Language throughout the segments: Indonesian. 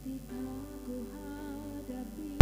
ketika ku hadapi.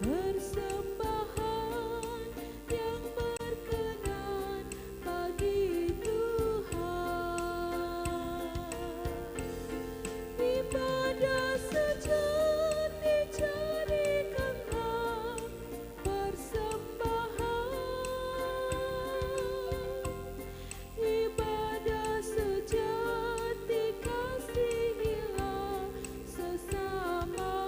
persembahan yang berkenan bagi Tuhan. Ibadah sejati jadikanlah persembahan. Ibadah sejati kasihilah sesamamu.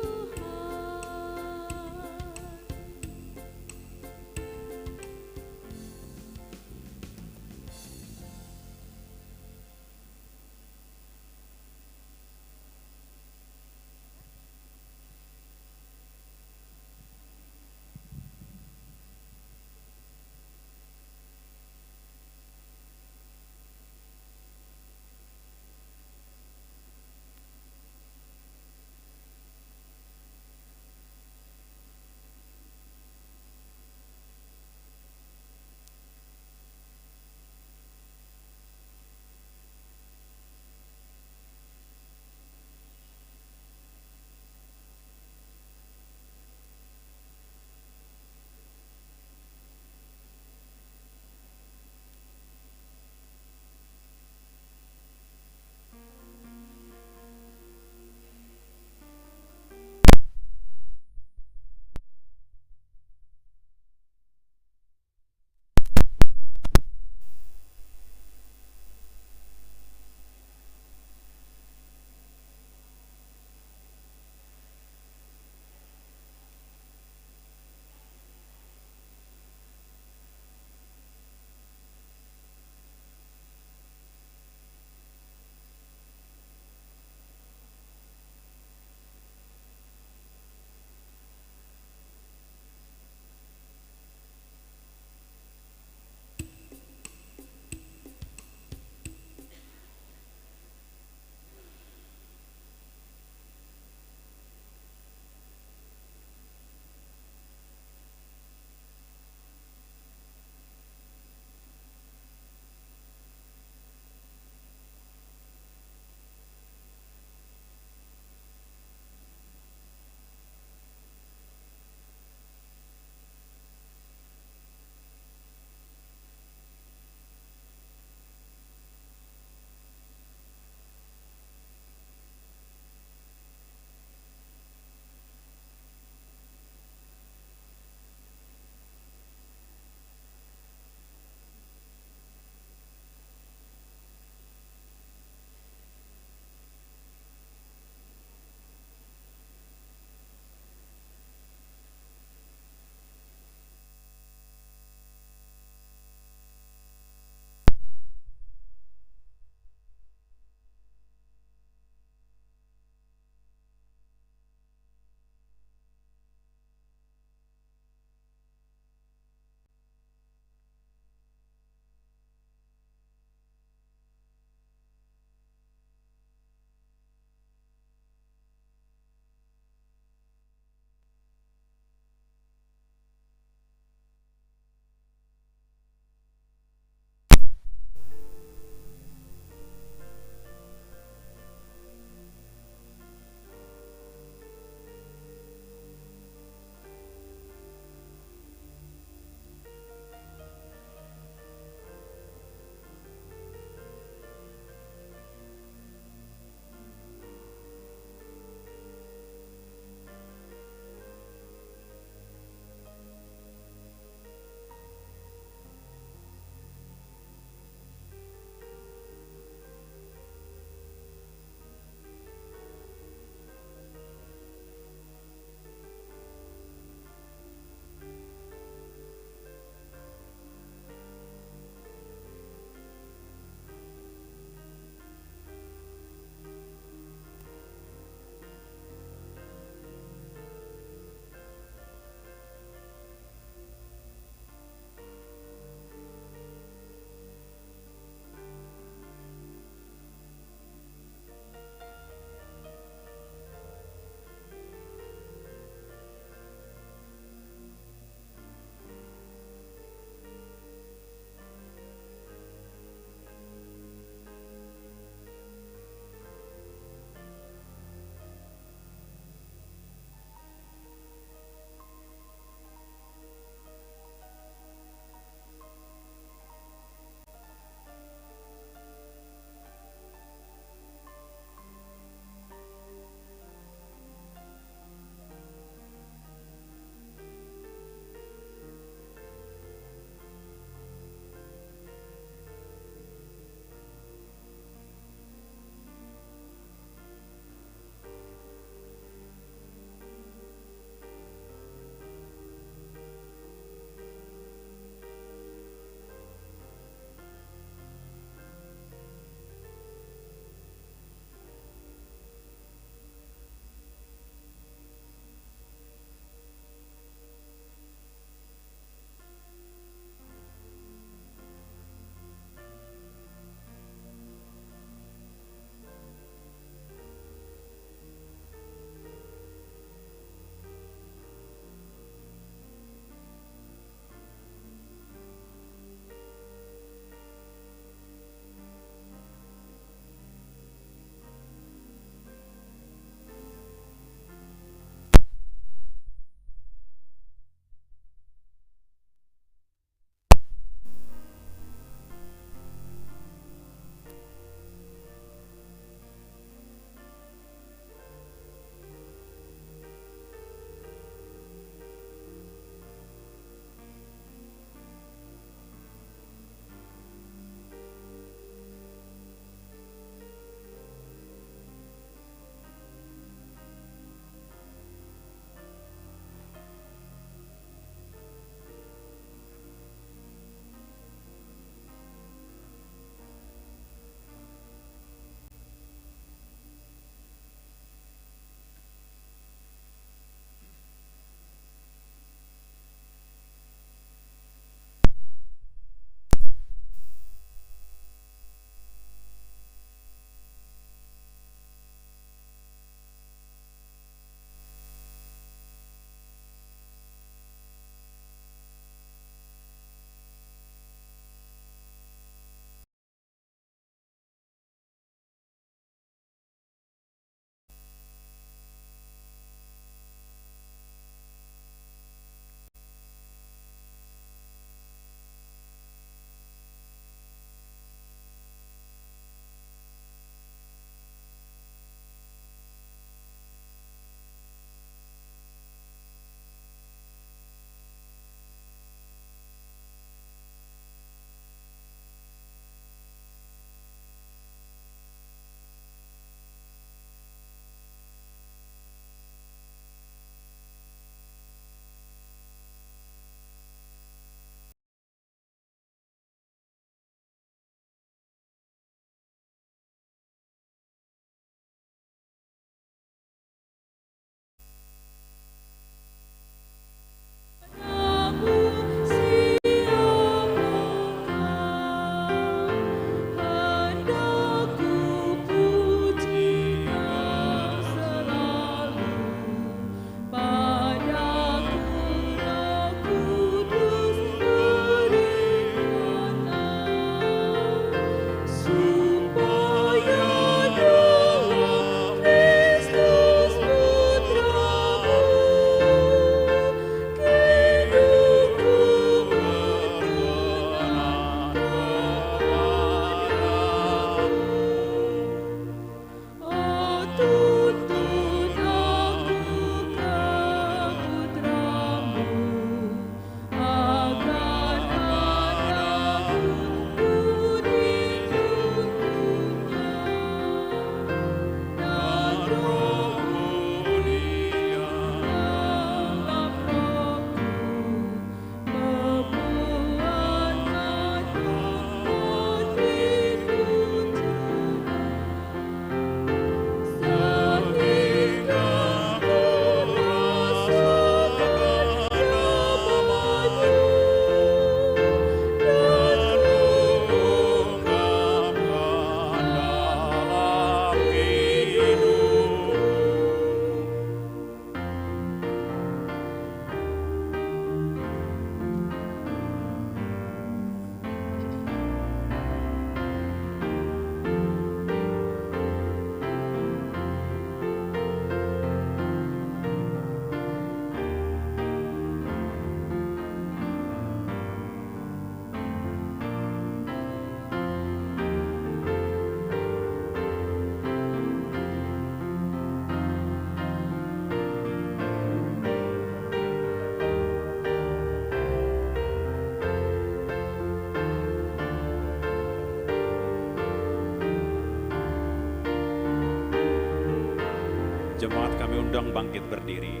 Jemaat kami undang bangkit berdiri.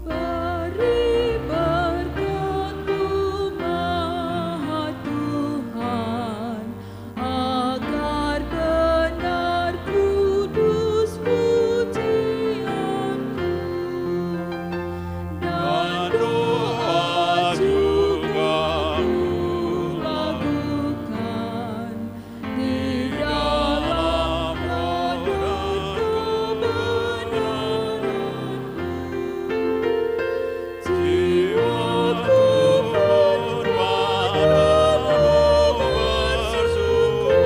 Beri berkat-Mu Maha Tuhan, agar benar kudus pujian-Mu, dan doa juga Ku lakukan di dalam roh dan kebenaran-Mu. Jiwaku pun padamu bersyukur,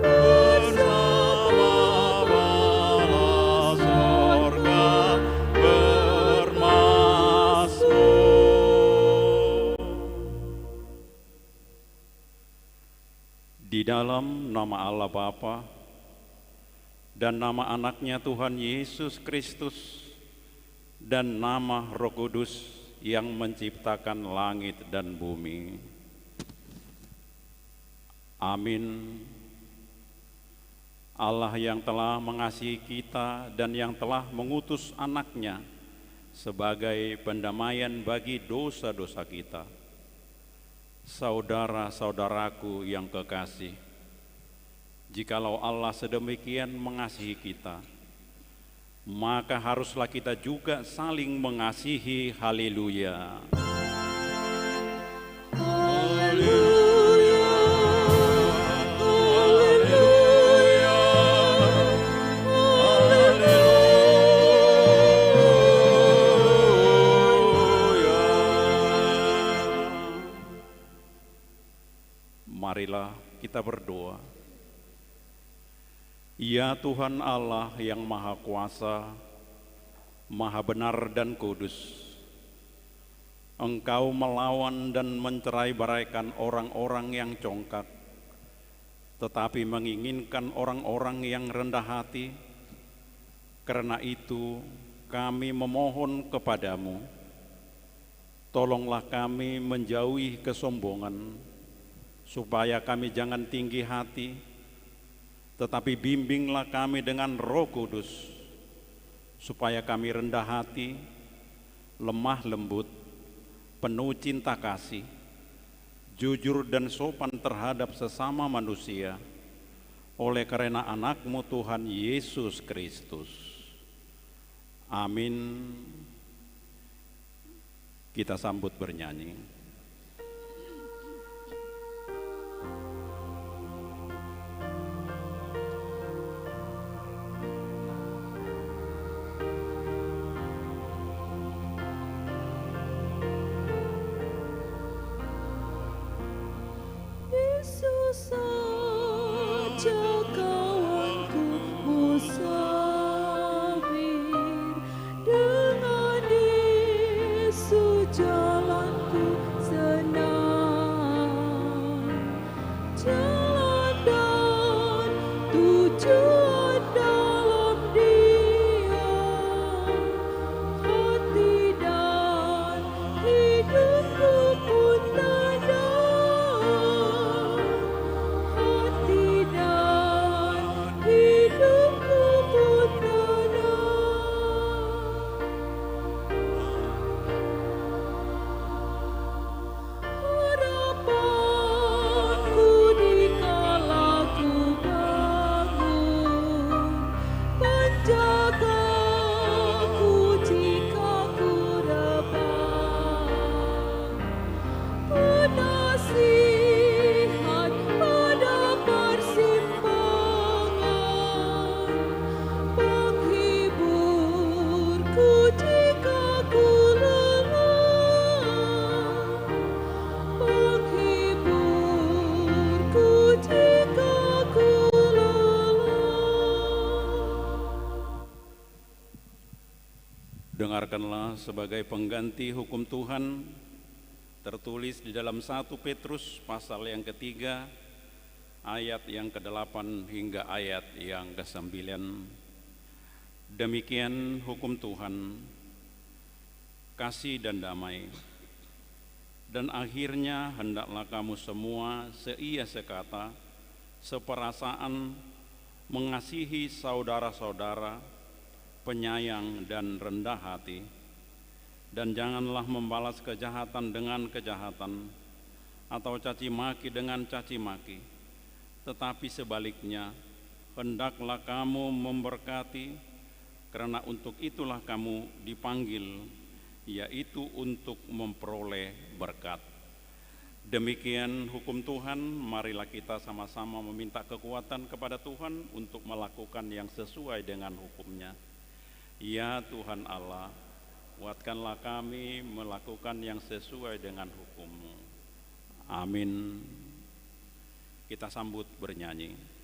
bersama bala sorga bermazmur. Di dalam nama Allah Bapa dan nama anaknya Tuhan Yesus Kristus dan nama Roh Kudus yang menciptakan langit dan bumi. Amin. Allah yang telah mengasihi kita dan yang telah mengutus anaknya sebagai pendamaian bagi dosa-dosa kita. Saudara-saudaraku yang kekasih, jikalau Allah sedemikian mengasihi kita, maka haruslah kita juga saling mengasihi. Haleluya. Haleluya, haleluya, Marilah kita berdoa. Ya Tuhan Allah yang Maha Kuasa, Maha Benar dan Kudus, Engkau melawan dan mencerai-beraikan orang-orang yang congkak, tetapi menginginkan orang-orang yang rendah hati. Karena itu kami memohon kepadamu, tolonglah kami menjauhi kesombongan, supaya kami jangan tinggi hati, tetapi bimbinglah kami dengan Roh Kudus, supaya kami rendah hati, lemah lembut, penuh cinta kasih, jujur dan sopan terhadap sesama manusia, oleh karena anak-Mu Tuhan Yesus Kristus. Amin. Kita sambut bernyanyi. Yesus saja kawanku musafir, dengan Yesus jalanku senang, jalan dan tujuan dalam Dia, hati dan hidupku pun tenang, hati dan hidupku pun tenang. Harapanku dikala ku bangun, penjagaku jika ku rebah, penasihat pada persimpangan, penghiburku jika ku lelah, penghiburku jika ku lelah. Dengarkanlah sebagai pengganti hukum Tuhan tertulis di dalam 1 Petrus pasal yang ketiga, ayat yang ke-8 hingga ayat yang ke-9. Demikian hukum Tuhan, kasih dan damai. Dan akhirnya hendaklah kamu semua seia sekata, seperasaan, mengasihi saudara-saudara, penyayang dan rendah hati, dan janganlah membalas kejahatan dengan kejahatan atau caci maki dengan caci maki, tetapi sebaliknya hendaklah kamu memberkati, karena untuk itulah kamu dipanggil, yaitu untuk memperoleh berkat. Demikian hukum Tuhan, marilah kita sama-sama meminta kekuatan kepada Tuhan untuk melakukan yang sesuai dengan hukum-Nya. Ya Tuhan Allah, kuatkanlah kami melakukan yang sesuai dengan hukum-Mu. Amin. Kita sambut bernyanyi.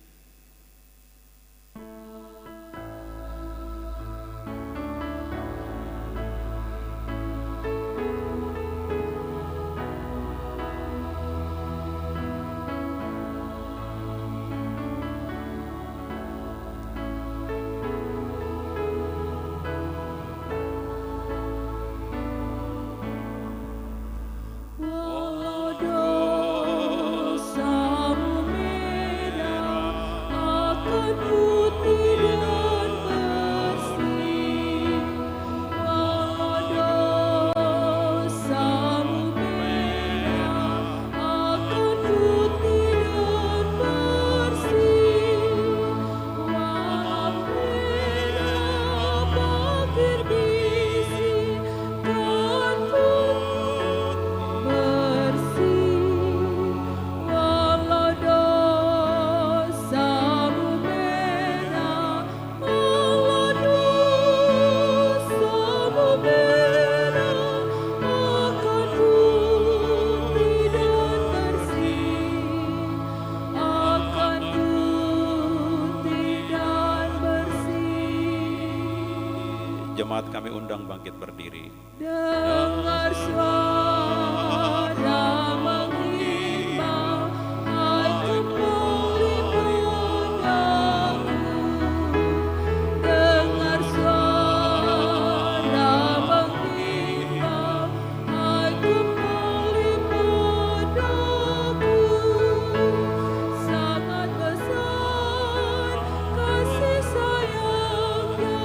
Jemaat kami undang bangkit berdiri. Dengar suara mengimbau, hai kembali padaku. Dengar suara mengimbau, hai kembali padaku. Sangat besar kasih sayangnya,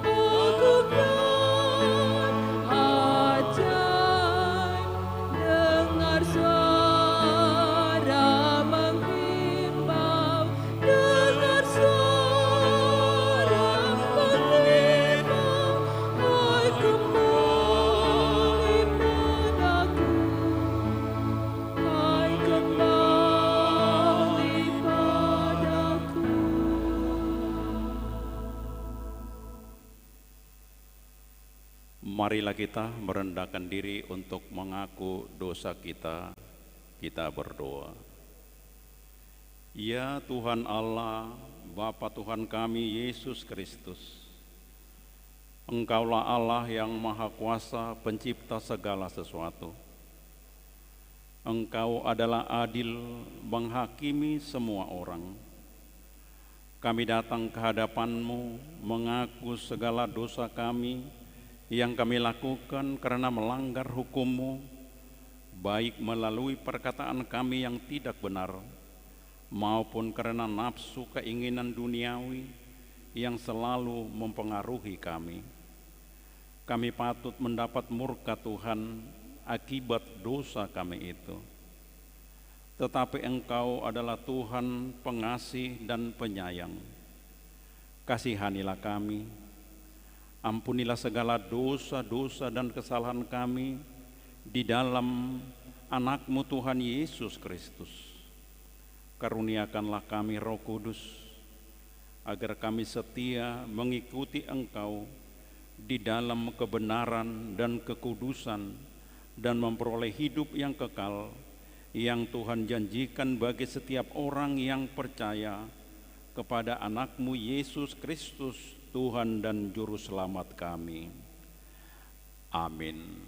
agung dan ajaib. Dengar suara mengimbau, dengar suara mengimbau, hai kembali padaku, hai kembali padaku. Marilah kita merendahkan diri untuk mengaku dosa kita. Kita berdoa. Ya Tuhan Allah, Bapa Tuhan kami Yesus Kristus, Engkaulah Allah yang Maha Kuasa, pencipta segala sesuatu. Engkau adalah adil, menghakimi semua orang. Kami datang ke hadapan-Mu mengaku segala dosa kami yang kami lakukan karena melanggar hukum-Mu, baik melalui perkataan kami yang tidak benar, maupun karena nafsu keinginan duniawi yang selalu mempengaruhi kami. Kami patut mendapat murka Tuhan akibat dosa kami itu. Tetapi Engkau adalah Tuhan pengasih dan penyayang. Kasihanilah kami, ampunilah segala dosa-dosa dan kesalahan kami di dalam Anak-Mu Tuhan Yesus Kristus. Karuniakanlah kami Roh Kudus, agar kami setia mengikuti Engkau di dalam kebenaran dan kekudusan, dan memperoleh hidup yang kekal yang Tuhan janjikan bagi setiap orang yang percaya kepada Anak-Mu Yesus Kristus, Tuhan dan Juru Selamat kami. Amin.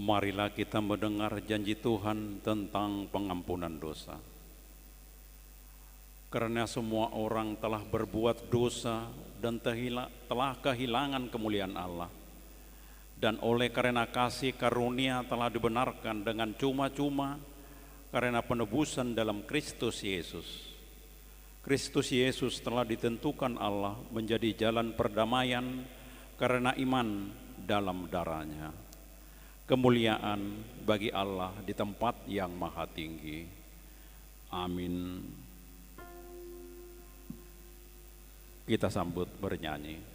Marilah kita mendengar janji Tuhan tentang pengampunan dosa. Karena semua orang telah berbuat dosa dan telah kehilangan kemuliaan Allah. Dan oleh karena kasih karunia telah dibenarkan dengan cuma-cuma karena penebusan dalam Kristus Yesus. Kristus Yesus telah ditentukan Allah menjadi jalan perdamaian karena iman dalam darah-Nya. Kemuliaan bagi Allah di tempat yang maha tinggi. Amin. Kita sambut bernyanyi.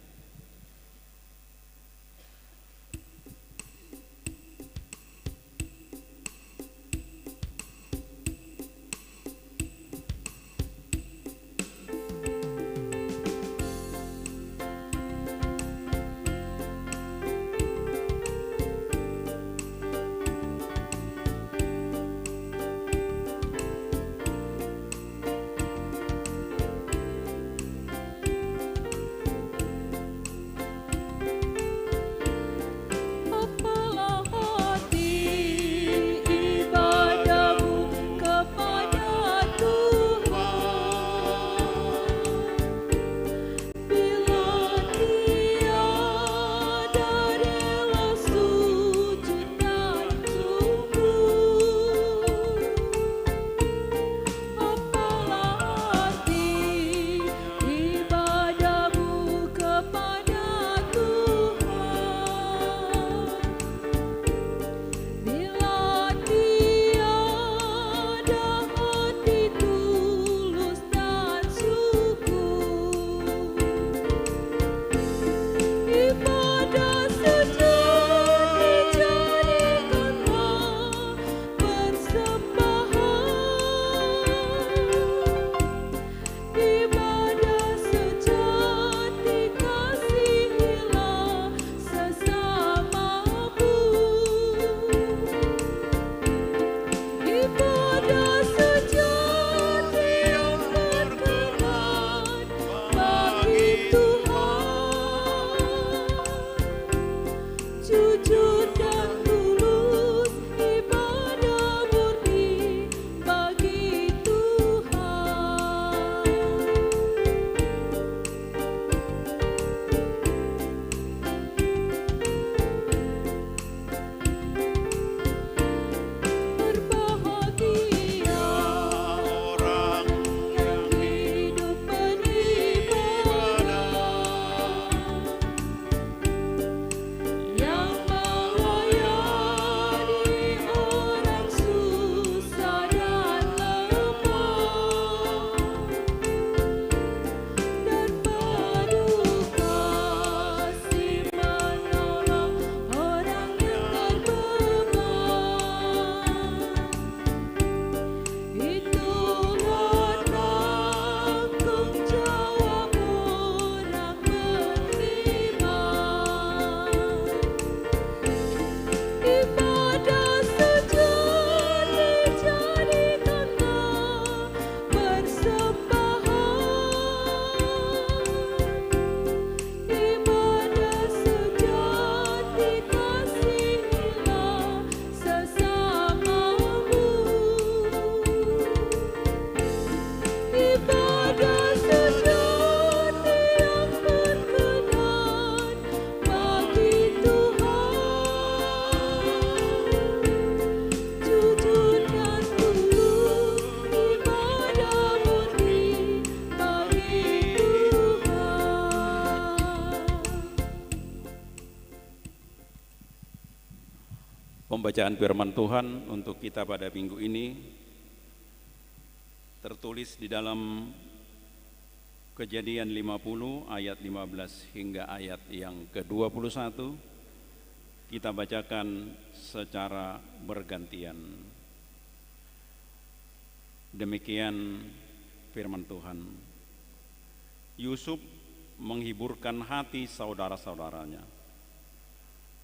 Pembacaan firman Tuhan untuk kita pada minggu ini tertulis di dalam Kejadian 50 ayat 15 hingga ayat yang ke-21. Kita bacakan secara bergantian. Demikian firman Tuhan. Yusuf menghiburkan hati saudara-saudaranya.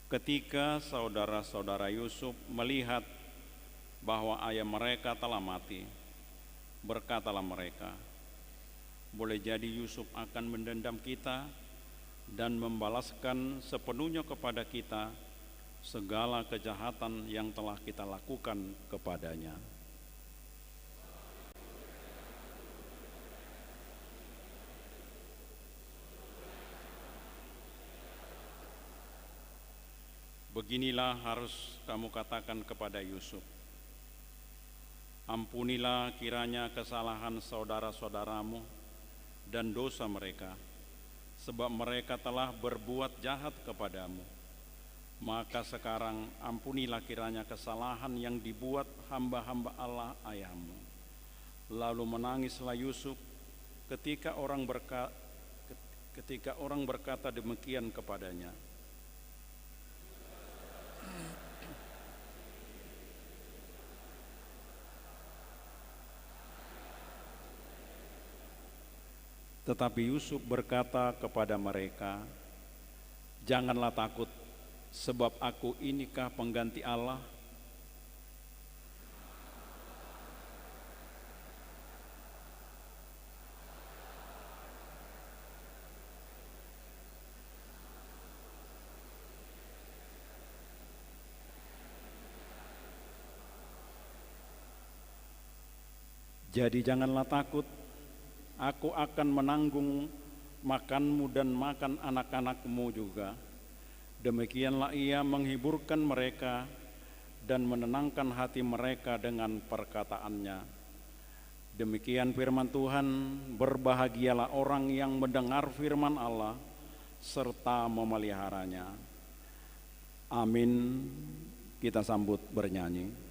Ketika saudara-saudara Yusuf melihat bahwa ayah mereka telah mati, berkatalah mereka, boleh jadi Yusuf akan mendendam kita dan membalaskan sepenuhnya kepada kita segala kejahatan yang telah kita lakukan kepadanya. Beginilah harus kamu katakan kepada Yusuf, ampunilah kiranya kesalahan saudara-saudaramu dan dosa mereka, sebab mereka telah berbuat jahat kepadamu. Maka sekarang ampunilah kiranya kesalahan yang dibuat hamba-hamba Allah ayahmu. Lalu menangislah Yusuf ketika orang berkata demikian kepadanya. Tetapi Yusuf berkata kepada mereka, janganlah takut, sebab aku inikah pengganti Allah? Jadi janganlah takut, aku akan menanggung makanmu dan makan anak-anakmu juga. Demikianlah ia menghiburkan mereka dan menenangkan hati mereka dengan perkataannya. Demikian firman Tuhan, berbahagialah orang yang mendengar firman Allah serta memeliharanya. Amin. Kita sambut bernyanyi.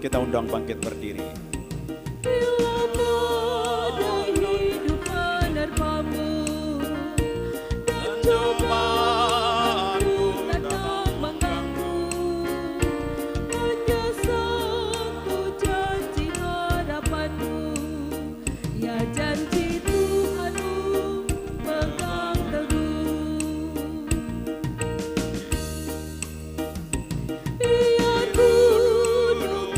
Kita undang bangkit berdiri. Bila badai hidup menerpamu dan cobaanmu datang mengganggu, hanya satu janji harapanmu, ya janji Tuhanmu pegang teguh. Biar gunung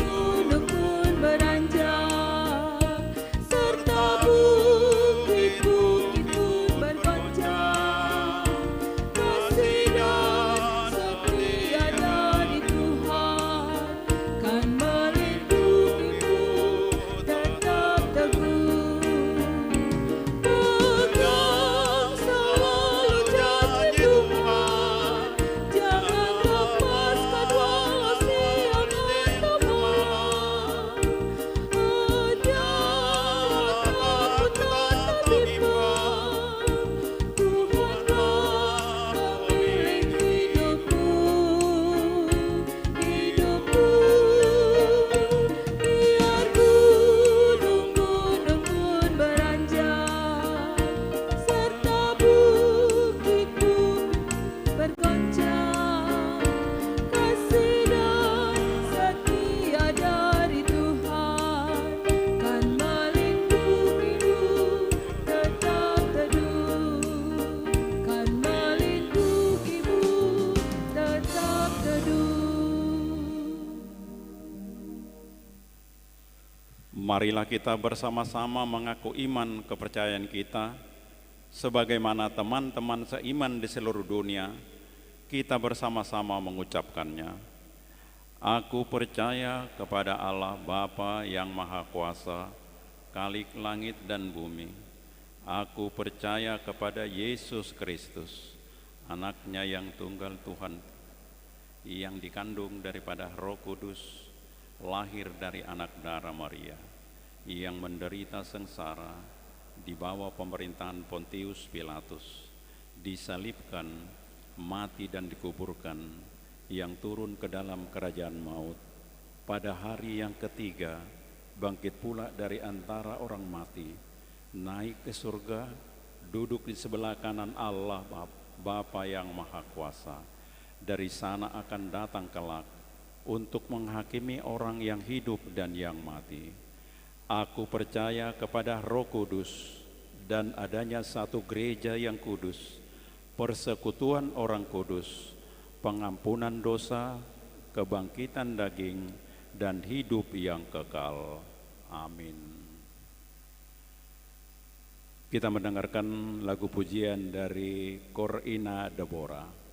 pun beranjak, serta bukit-bukit pun bergoncang, kasih dan setia dari Tuhan kan melindungimu tetap teguh. Pegang selalu janji Tuhan, jangan lepaskan walau siang atau malam. Hanya takut terlibat, Tuhanlah pemilik hidupmu. Biar gunung-gunung pun beranjak, serta bukit-bukit bergoncang, kasih dan setia dari Tuhan kan melindungimu tetap teduh, kan melindungimu tetap teduh. Marilah kita bersama-sama mengaku iman kepercayaan kita, sebagaimana teman-teman seiman di seluruh dunia, kita bersama-sama mengucapkannya. Aku percaya kepada Allah Bapa yang Maha Kuasa, Khalik langit dan bumi. Aku percaya kepada Yesus Kristus, anaknya yang tunggal Tuhan, yang dikandung daripada Roh Kudus, lahir dari anak darah Maria, yang menderita sengsara di bawah pemerintahan Pontius Pilatus, disalibkan, mati dan dikuburkan, yang turun ke dalam kerajaan maut. Pada hari yang ketiga, bangkit pula dari antara orang mati, naik ke surga, duduk di sebelah kanan Allah Bapa yang Maha Kuasa. Dari sana akan datang kelak untuk menghakimi orang yang hidup dan yang mati. Aku percaya kepada Roh Kudus dan adanya satu gereja yang kudus, persekutuan orang kudus, pengampunan dosa, kebangkitan daging, dan hidup yang kekal. Amin. Kita mendengarkan lagu pujian dari Kor Ina Deborah.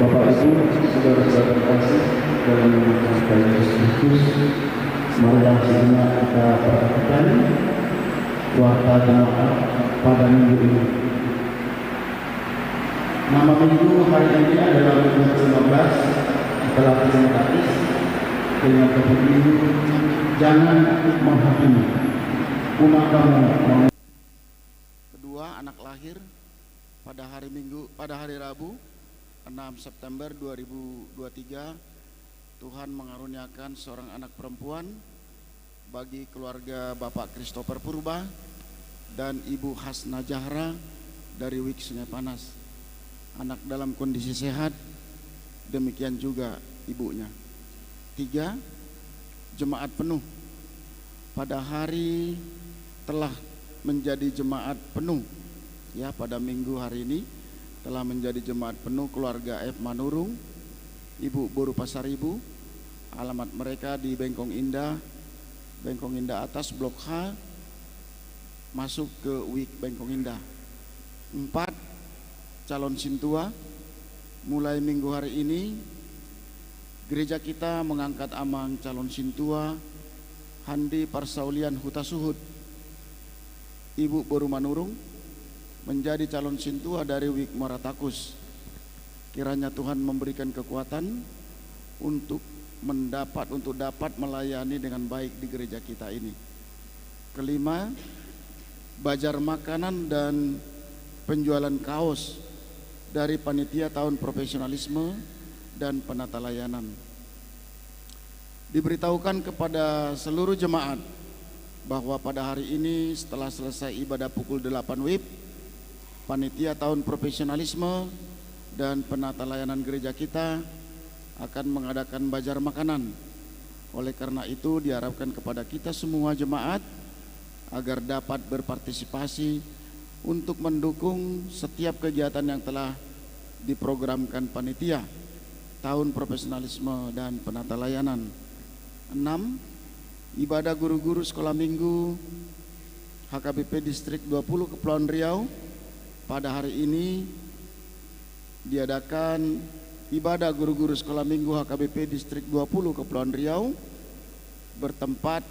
Bapak Ibu, saudara-saudara terkasih dalam nama Tuhan Yesus Kristus, marilah sejenak kita perhatikan kuasa jemaat pada minggu ini. Nama minggu hari ini adalah minggu ke-15 setelah Trinitatis dengan topik minggu jangan menghakimi. Umat kamu Kedua, anak lahir pada hari Rabu 6 September 2023. Tuhan mengaruniakan seorang anak perempuan bagi keluarga Bapak Christopher Purba dan Ibu Hasna Jahra dari Wik Sungai Panas. Anak dalam kondisi sehat, demikian juga ibunya. 3, jemaat penuh. Pada hari telah menjadi jemaat penuh, ya, pada minggu hari ini telah menjadi jemaat penuh keluarga F. Manurung, Ibu Boru Pasaribu. Alamat mereka di Bengkong Indah atas Blok H, masuk ke Wik Bengkong Indah. 4, calon sintua. Mulai minggu hari ini gereja kita mengangkat amang calon sintua Handi Parsaulian Huta Suhud Ibu Boru Manurung menjadi calon sintua dari Wik Muara Takus. Kiranya Tuhan memberikan kekuatan untuk dapat melayani dengan baik di gereja kita ini. 5, bajar makanan dan penjualan kaos dari panitia tahun profesionalisme dan penata layanan. Diberitahukan kepada seluruh jemaat bahwa pada hari ini setelah selesai ibadah pukul 8 WIB, panitia tahun profesionalisme dan penata layanan gereja kita akan mengadakan bajar makanan. Oleh karena itu diharapkan kepada kita semua jemaat agar dapat berpartisipasi untuk mendukung setiap kegiatan yang telah diprogramkan panitia tahun profesionalisme dan penata layanan. 6, ibadah guru-guru sekolah minggu HKBP Distrik 20 Kepulauan Riau. Pada hari ini diadakan ibadah guru-guru sekolah minggu HKBP Distrik 20 Kepulauan Riau bertempat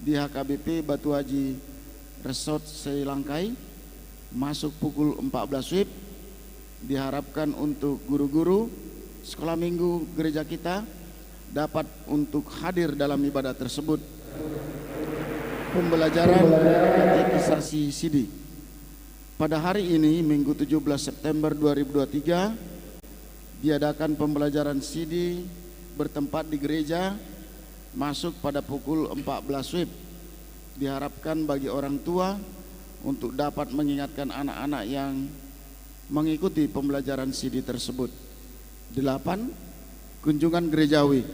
di HKBP Batu Haji Resort Seilangkai, masuk pukul 14 WIB. Diharapkan untuk guru-guru sekolah minggu gereja kita dapat untuk hadir dalam ibadah tersebut. Pembelajaran katekisasi CD. Pada hari ini Minggu 17 September 2023 diadakan pembelajaran CD bertempat di gereja, masuk pada pukul 14 WIB. Diharapkan bagi orang tua untuk dapat mengingatkan anak-anak yang mengikuti pembelajaran CD tersebut. 8, kunjungan gerejawi.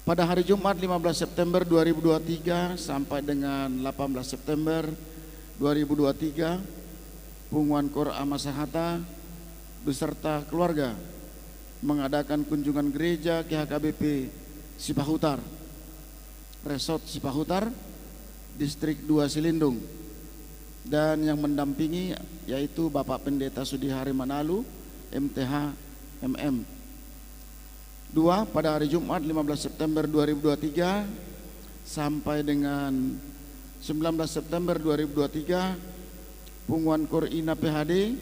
Pada hari Jumat 15 September 2023 sampai dengan 18 September 2023, Punguan Kor Amasahata beserta keluarga mengadakan kunjungan gereja ke HKBP Sipahutar, Resort Sipahutar, Distrik 2 Silindung, dan yang mendampingi yaitu Bapak Pendeta Sudihari Manalu, MTH MM. 2, pada hari Jumat 15 September 2023 sampai dengan 19 September 2023, Punguan Kor Ina PHD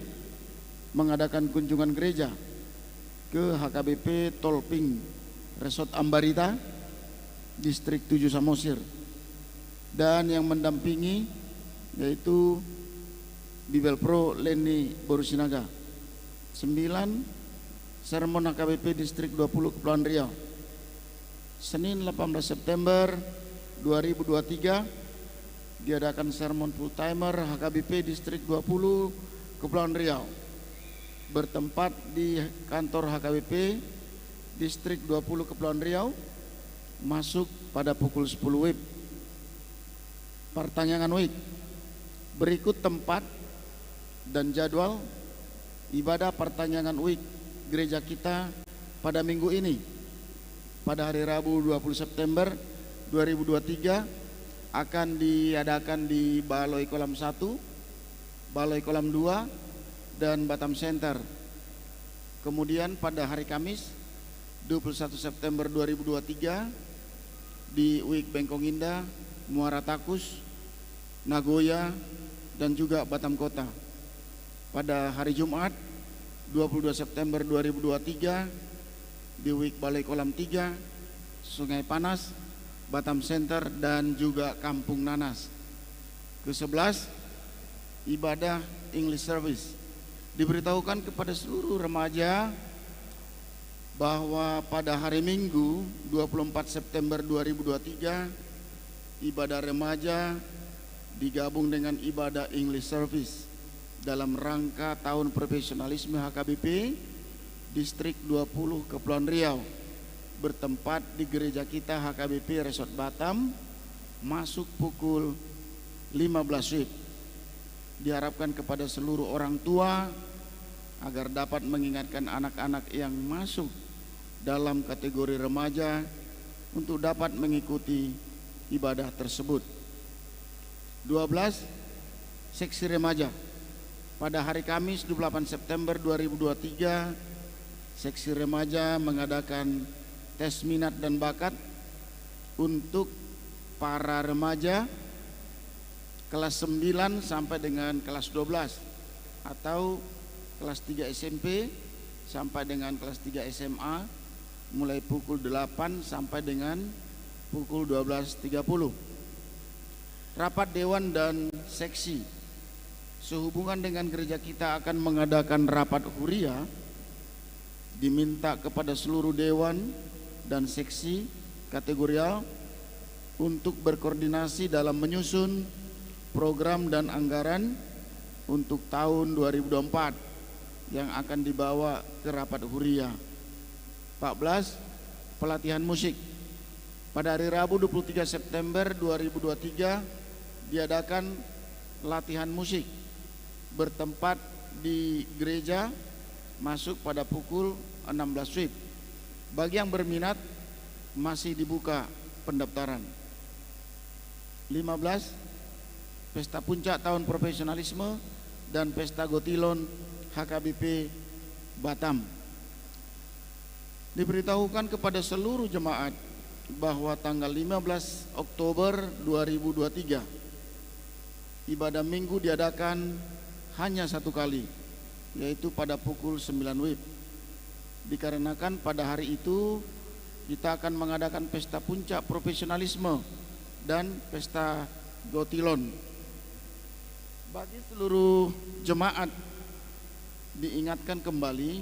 mengadakan kunjungan gereja ke HKBP Tolping Resort Ambarita, Distrik 7 Samosir, dan yang mendampingi yaitu Bibel Pro Leni Borusinaga. 9, sermon HKBP Distrik 20 Kepulauan Riau. Senin 18 September 2023 diadakan sermon full timer HKBP Distrik 20 Kepulauan Riau bertempat di kantor HKBP Distrik 20 Kepulauan Riau, masuk pada pukul 10 WIB. Pertanyaan WIB. Berikut tempat dan jadwal ibadah pertanyaan WIB gereja kita pada minggu ini. Pada hari Rabu 20 September 2023 akan diadakan di Baloi Kolam 1, Baloi Kolam 2, dan Batam Center. Kemudian pada hari Kamis 21 September 2023 di Wik Bengkong Indah, Muara Takus, Nagoya, dan juga Batam Kota. pada hari Jumat 22 September 2023 di WIK Balai Kolam 3, Sungai Panas, Batam Center, dan juga Kampung Nanas. Ke-11, ibadah English Service. Diberitahukan kepada seluruh remaja bahwa pada hari Minggu 24 September 2023 ibadah remaja digabung dengan ibadah English Service dalam rangka Tahun Profesionalisme HKBP Distrik 20 Kepulauan Riau, bertempat di gereja kita HKBP Resort Batam, masuk pukul 15 WIB. Diharapkan kepada seluruh orang tua agar dapat mengingatkan anak-anak yang masuk dalam kategori remaja untuk dapat mengikuti ibadah tersebut. 12. Seksi remaja. Pada hari Kamis 28 September 2023, seksi remaja mengadakan tes minat dan bakat untuk para remaja kelas 9 sampai dengan kelas 12 atau kelas 3 SMP sampai dengan kelas 3 SMA, mulai pukul 8 sampai dengan pukul 12.30. Rapat dewan dan seksi. Sehubungan dengan gereja kita akan mengadakan rapat huria, diminta kepada seluruh dewan dan seksi kategorial untuk berkoordinasi dalam menyusun program dan anggaran untuk tahun 2024 yang akan dibawa ke rapat huria. 14. Pelatihan musik. Pada hari Rabu 23 September 2023 diadakan latihan musik bertempat di gereja, masuk pada pukul 16 WIB. Bagi yang berminat masih dibuka pendaftaran. 15. Pesta Puncak Tahun Profesionalisme dan Pesta Gotilon HKBP Batam. Diberitahukan kepada seluruh jemaat bahwa tanggal 15 Oktober 2023 ibadah minggu diadakan hanya satu kali, yaitu pada pukul 9 WIB. Dikarenakan pada hari itu kita akan mengadakan pesta puncak profesionalisme dan pesta gotilon. Bagi seluruh jemaat diingatkan kembali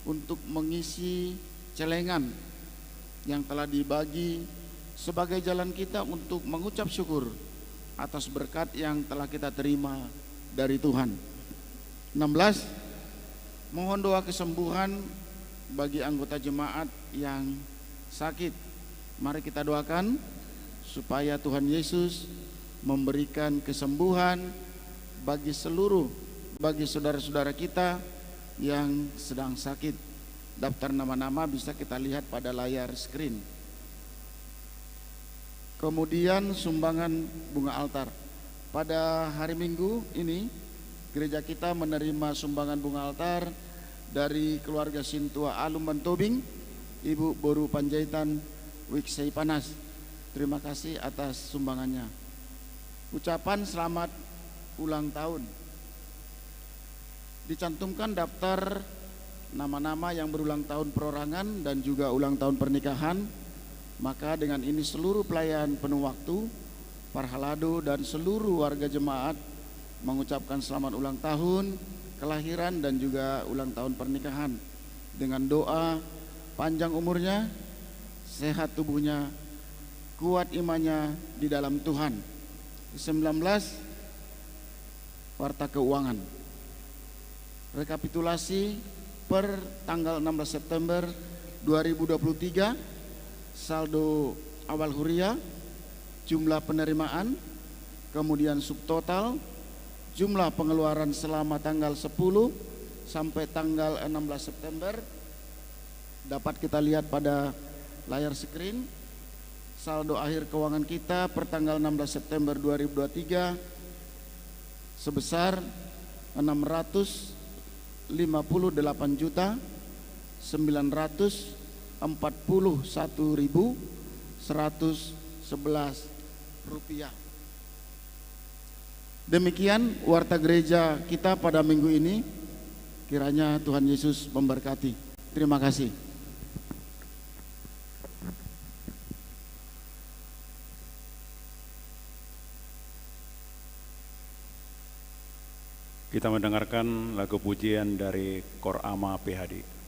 untuk mengisi celengan yang telah dibagi sebagai jalan kita untuk mengucap syukur atas berkat yang telah kita terima dari Tuhan. 16. Mohon doa kesembuhan bagi anggota jemaat yang sakit. Mari kita doakan supaya Tuhan Yesus memberikan kesembuhan bagi saudara-saudara kita yang sedang sakit. Daftar nama-nama bisa kita lihat pada layar screen. Kemudian sumbangan bunga altar. Pada hari Minggu ini gereja kita menerima sumbangan bunga altar dari keluarga Sintua Alum Bantobing, Ibu Boru Panjaitan Wiksei Panas. Terima kasih atas sumbangannya. Ucapan selamat ulang tahun. Dicantumkan daftar nama-nama yang berulang tahun perorangan dan juga ulang tahun pernikahan. Maka dengan ini seluruh pelayan penuh waktu, Parhalado dan seluruh warga jemaat mengucapkan selamat ulang tahun, kelahiran dan juga ulang tahun pernikahan dengan doa panjang umurnya, sehat tubuhnya, kuat imannya di dalam Tuhan. 19. Warta keuangan. Rekapitulasi per tanggal 16 September 2023, saldo awal huria, jumlah penerimaan, kemudian subtotal, jumlah pengeluaran selama tanggal 10 sampai tanggal 16 September dapat kita lihat pada layar screen. Saldo akhir keuangan kita per tanggal 16 September 2023 sebesar 658.941.111 rupiah. Demikian warta gereja kita pada minggu ini. Kiranya Tuhan Yesus memberkati. Terima kasih. Kita mendengarkan lagu pujian dari Kor Ama PHD.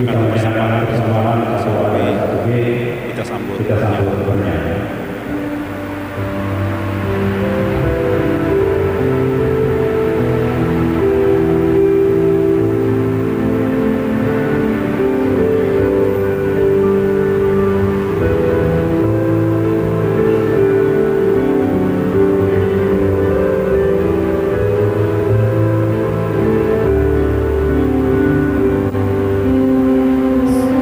akan mempersembahkan persembahan SOB. Kita sambut bernyanyi. Suara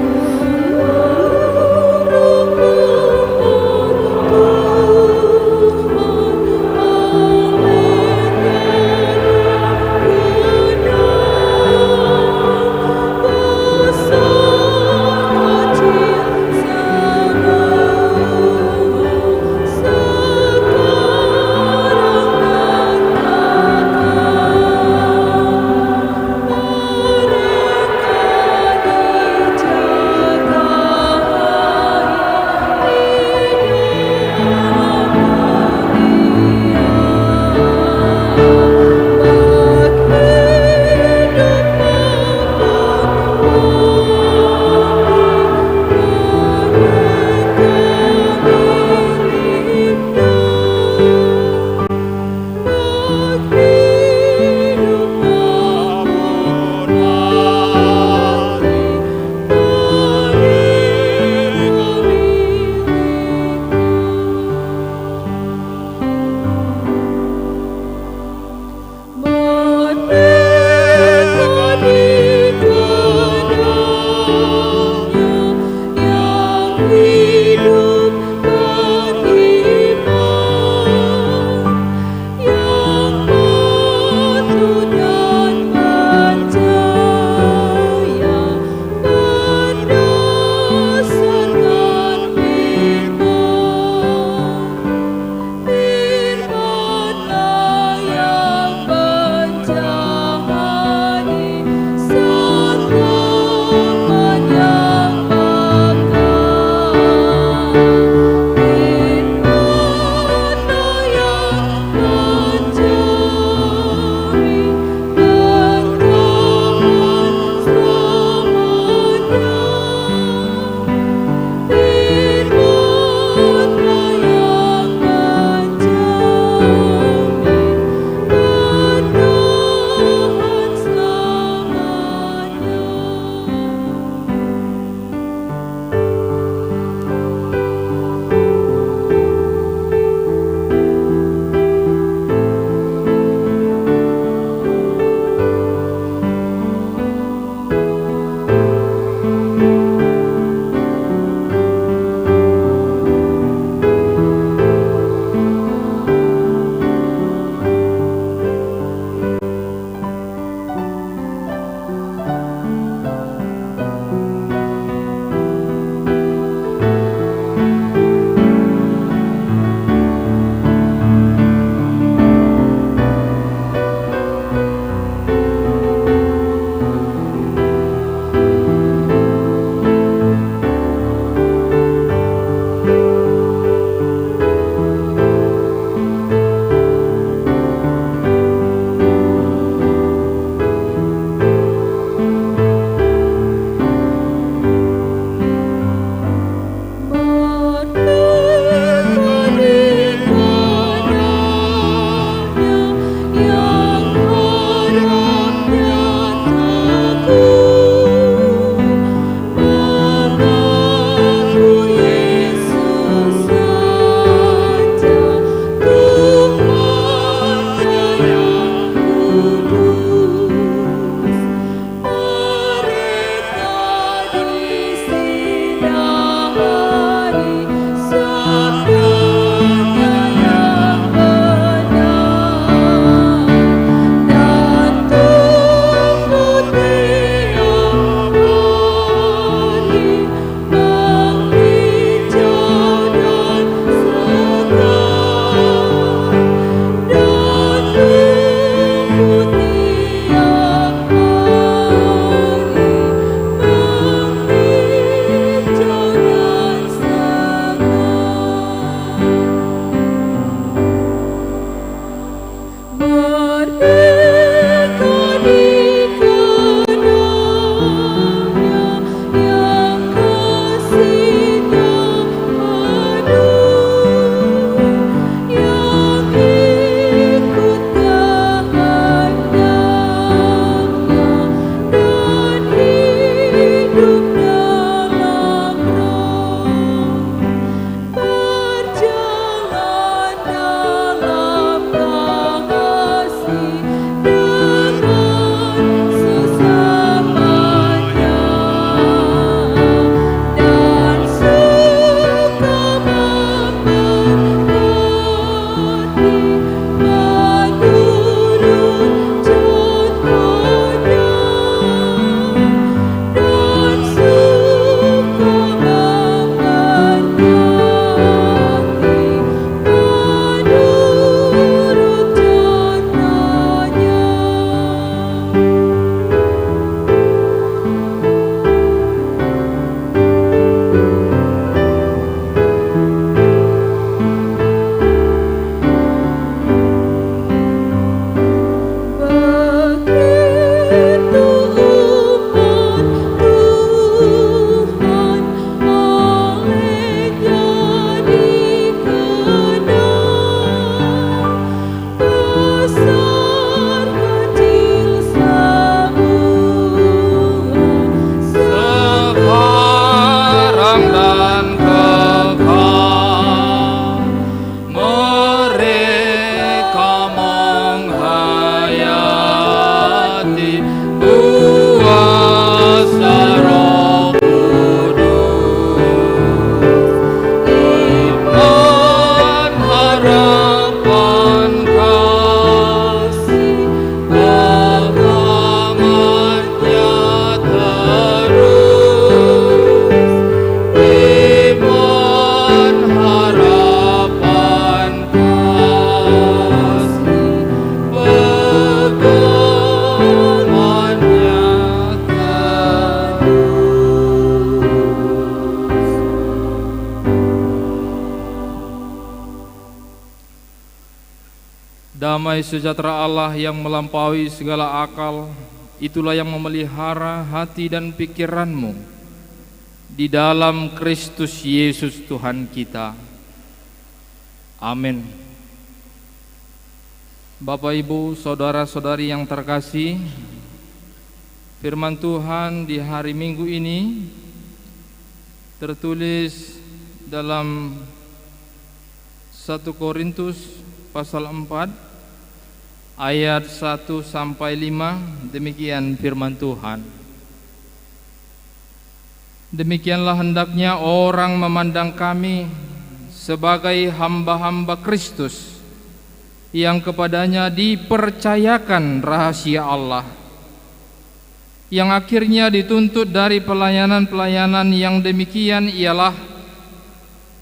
Damai sejahtera Allah yang melampaui segala akal, itulah yang memelihara hati dan pikiranmu di dalam Kristus Yesus Tuhan kita. Amin. Bapak, Ibu, saudara-saudari yang terkasih, firman Tuhan di hari Minggu ini tertulis dalam 1 Korintus pasal 4 ayat 1 sampai 5. Demikian firman Tuhan. Demikianlah hendaknya orang memandang kami sebagai hamba-hamba Kristus yang kepadanya dipercayakan rahasia Allah, yang akhirnya dituntut dari pelayanan-pelayanan yang demikian ialah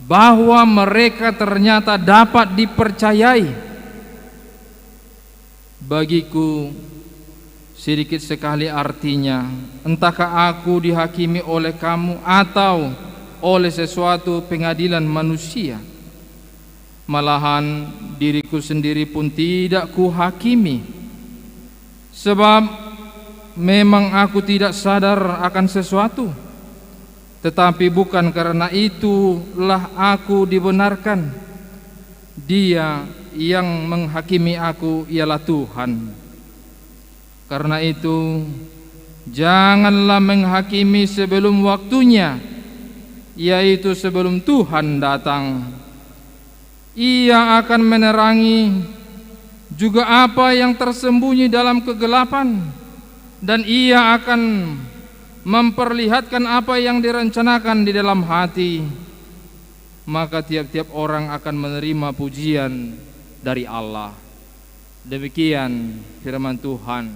bahwa mereka ternyata dapat dipercayai. Bagiku sedikit sekali artinya, entahkah aku dihakimi oleh kamu atau oleh sesuatu pengadilan manusia. Malahan diriku sendiri pun tidak kuhakimi, sebab memang aku tidak sadar akan sesuatu. Tetapi bukan karena itulah aku dibenarkan. Dia yang menghakimi aku ialah Tuhan. Karena itu janganlah menghakimi sebelum waktunya, yaitu sebelum Tuhan datang. Ia akan menerangi juga apa yang tersembunyi dalam kegelapan, dan ia akan memperlihatkan apa yang direncanakan di dalam hati. Maka tiap-tiap orang akan menerima pujian dari Allah. Demikian firman Tuhan.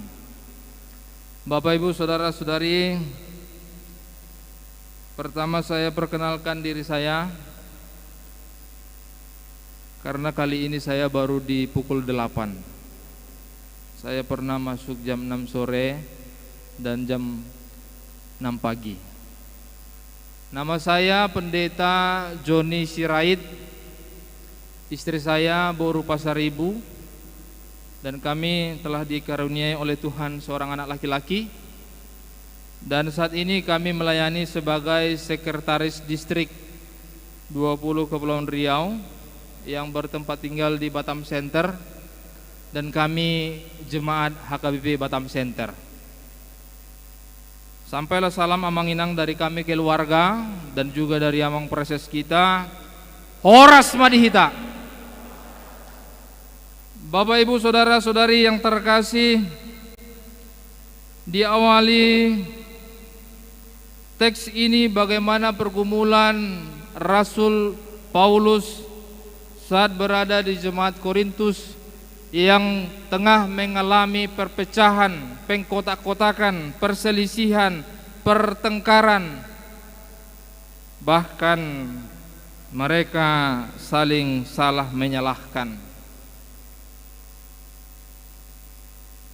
Bapak, Ibu, saudara-saudari, pertama saya perkenalkan diri saya, karena kali ini saya baru di pukul 8. Saya pernah masuk jam 6 sore dan jam 6 pagi. Nama saya Pendeta Joni Sirait. Istri saya Boru Pasaribu, dan kami telah dikaruniai oleh Tuhan seorang anak laki-laki. Dan saat ini kami melayani sebagai sekretaris distrik 20 Kepulauan Riau yang bertempat tinggal di Batam Center, dan kami jemaat HKBP Batam Center. Sampailah salam Amanginang dari kami keluarga dan juga dari Amang Preses kita, Horas Madihita. Bapak, Ibu, saudara-saudari yang terkasih, diawali teks ini bagaimana pergumulan Rasul Paulus saat berada di jemaat Korintus yang tengah mengalami perpecahan, pengkotak-kotakan, perselisihan, pertengkaran. Bahkan mereka saling salah menyalahkan.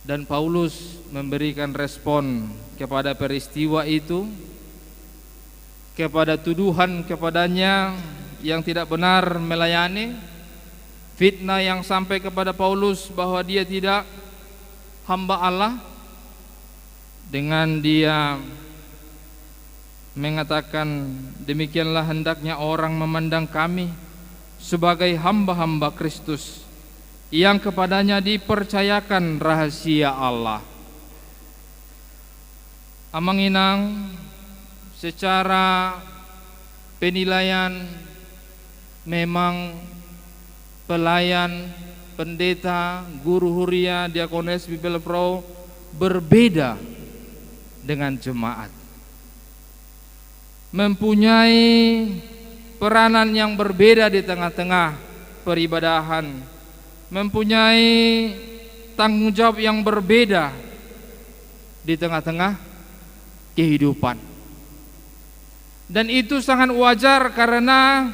Dan Paulus memberikan respon kepada peristiwa itu, kepada tuduhan kepadanya yang tidak benar melayani, fitnah yang sampai kepada Paulus bahwa dia tidak hamba Allah. Dengan dia mengatakan, demikianlah hendaknya orang memandang kami sebagai hamba-hamba Kristus yang kepadanya dipercayakan rahasia Allah. Amanginang secara penilaian memang pelayan, pendeta, guru huria, diakones, bibelfrau berbeda dengan jemaat, mempunyai peranan yang berbeda di tengah-tengah peribadahan, mempunyai tanggung jawab yang berbeda di tengah-tengah kehidupan. Dan itu sangat wajar karena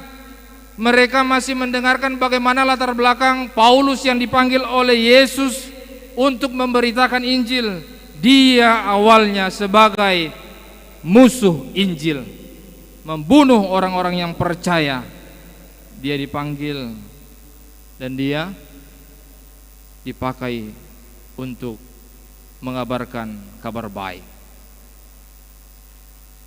mereka masih mendengarkan bagaimana latar belakang Paulus yang dipanggil oleh Yesus untuk memberitakan Injil. Dia awalnya sebagai musuh Injil, membunuh orang-orang yang percaya. Dia dipanggil dan dia dipakai untuk mengabarkan kabar baik.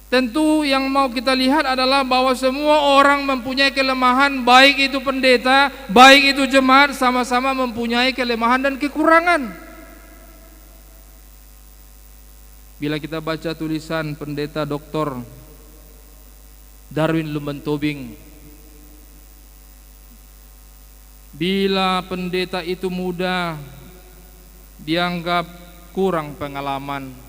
Tentu yang mau kita lihat adalah bahwa semua orang mempunyai kelemahan, baik itu pendeta, baik itu jemaat, sama-sama mempunyai kelemahan dan kekurangan. Bila kita baca tulisan pendeta Dr. Darwin Lumbentobing, bila pendeta itu muda, dianggap kurang pengalaman.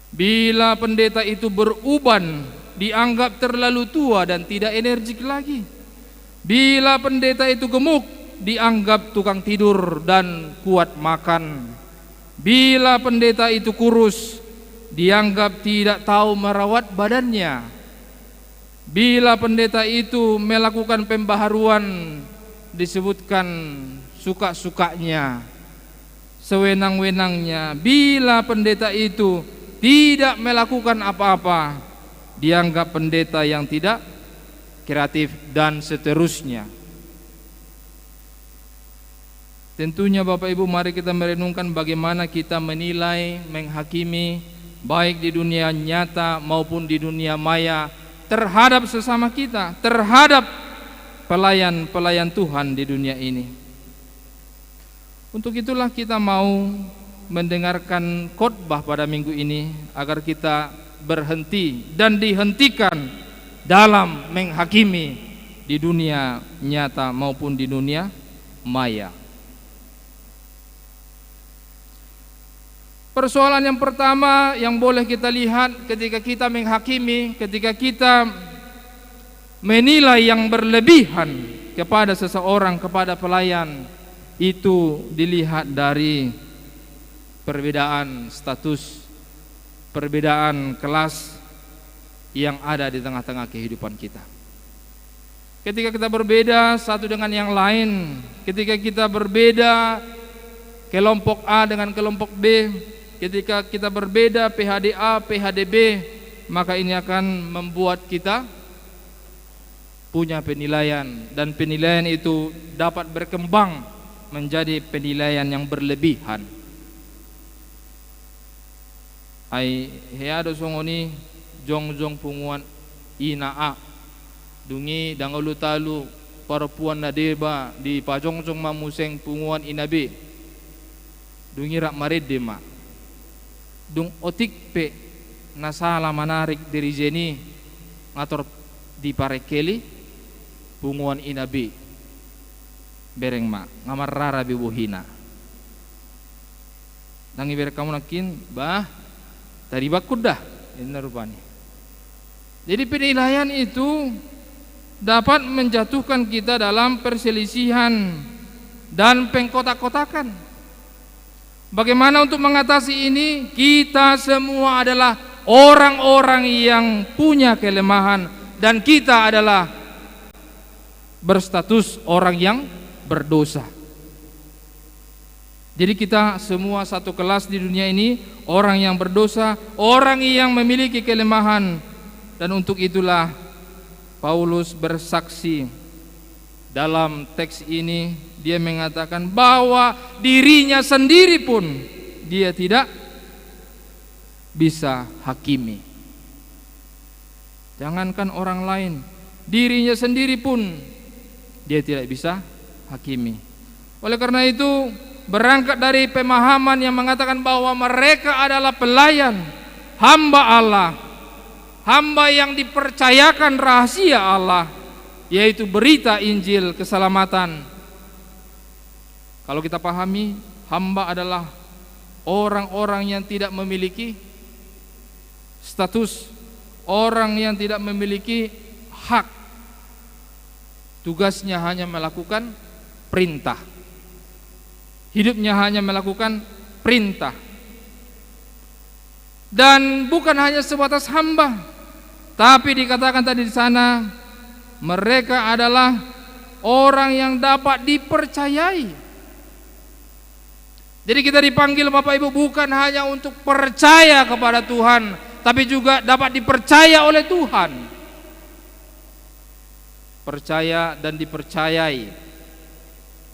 Bila pendeta itu beruban, dianggap terlalu tua dan tidak energik lagi. Bila pendeta itu gemuk, dianggap tukang tidur dan kuat makan. Bila pendeta itu kurus, dianggap tidak tahu merawat badannya. Bila pendeta itu melakukan pembaharuan, disebutkan suka-sukanya, sewenang-wenangnya. Bila pendeta itu tidak melakukan apa-apa, dianggap pendeta yang tidak kreatif dan seterusnya. Tentunya Bapak Ibu, mari kita merenungkan bagaimana kita menilai, menghakimi baik di dunia nyata maupun di dunia maya terhadap sesama kita, terhadap pelayan-pelayan Tuhan di dunia ini. Untuk itulah kita mau mendengarkan khotbah pada minggu ini agar kita berhenti dan dihentikan dalam menghakimi di dunia nyata maupun di dunia maya. Persoalan yang pertama yang boleh kita lihat ketika kita menghakimi, ketika kita menilai yang berlebihan kepada seseorang, kepada pelayan, itu dilihat dari perbedaan status, perbedaan kelas yang ada di tengah-tengah kehidupan kita. Ketika kita berbeda satu dengan yang lain, ketika kita berbeda kelompok A dengan kelompok B, ketika kita berbeda PHD A, PHD B, maka ini akan membuat kita punya penilaian, dan penilaian itu dapat berkembang menjadi penilaian yang berlebihan. Ai heado songoni jong punguan ina a dungi dangalu talu perempuan nadeba di pajong mamuseng punguan ina b dungi rak marede ma dung otik pe nasala manarik dari jeni ngator di parekeli punguan ina b bereng ma ngamar rara bibuhina nangi ber kamu nakin bah tadi bakud dah ini rupanya. Jadi penilaian itu dapat menjatuhkan kita dalam perselisihan dan pengkotak-kotakan. Bagaimana untuk mengatasi ini? Kita semua adalah orang-orang yang punya kelemahan, dan kita adalah berstatus orang yang berdosa. Jadi kita semua satu kelas di dunia ini, orang yang berdosa, orang yang memiliki kelemahan. Dan untuk itulah Paulus bersaksi dalam teks ini, dia mengatakan bahwa dirinya sendiri pun dia tidak bisa hakimi. Jangankan orang lain, dirinya sendiri pun dia tidak bisa hakimi. Oleh karena itu, berangkat dari pemahaman yang mengatakan bahwa mereka adalah pelayan, hamba Allah, hamba yang dipercayakan rahasia Allah, yaitu berita Injil keselamatan. Kalau kita pahami, hamba adalah orang-orang yang tidak memiliki status, orang yang tidak memiliki hak. Tugasnya hanya melakukan perintah. Hidupnya hanya melakukan perintah. Dan bukan hanya sebatas hamba, tapi dikatakan tadi di sana, mereka adalah orang yang dapat dipercayai. Jadi kita dipanggil Bapak Ibu bukan hanya untuk percaya kepada Tuhan, tapi juga dapat dipercaya oleh Tuhan. Percaya dan dipercayai.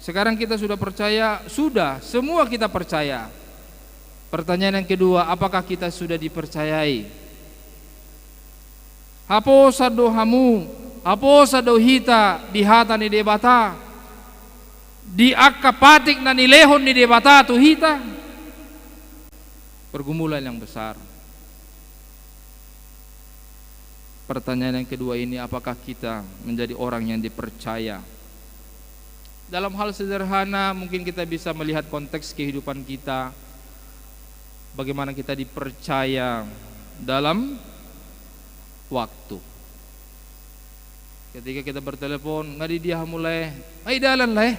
Sekarang kita sudah percaya, sudah, semua kita percaya. Pertanyaan yang kedua, apakah kita sudah dipercayai? Apo sadohamu, apo sadohita dihata ni debata, di akapatik na nilehon ni debata tuhita. Pergumulan yang besar. Pertanyaan yang kedua ini, apakah kita menjadi orang yang dipercaya? Dalam hal sederhana mungkin kita bisa melihat konteks kehidupan kita, bagaimana kita dipercaya dalam waktu. Ketika kita bertelepon, ngadi dia mulai, ai dalan leh,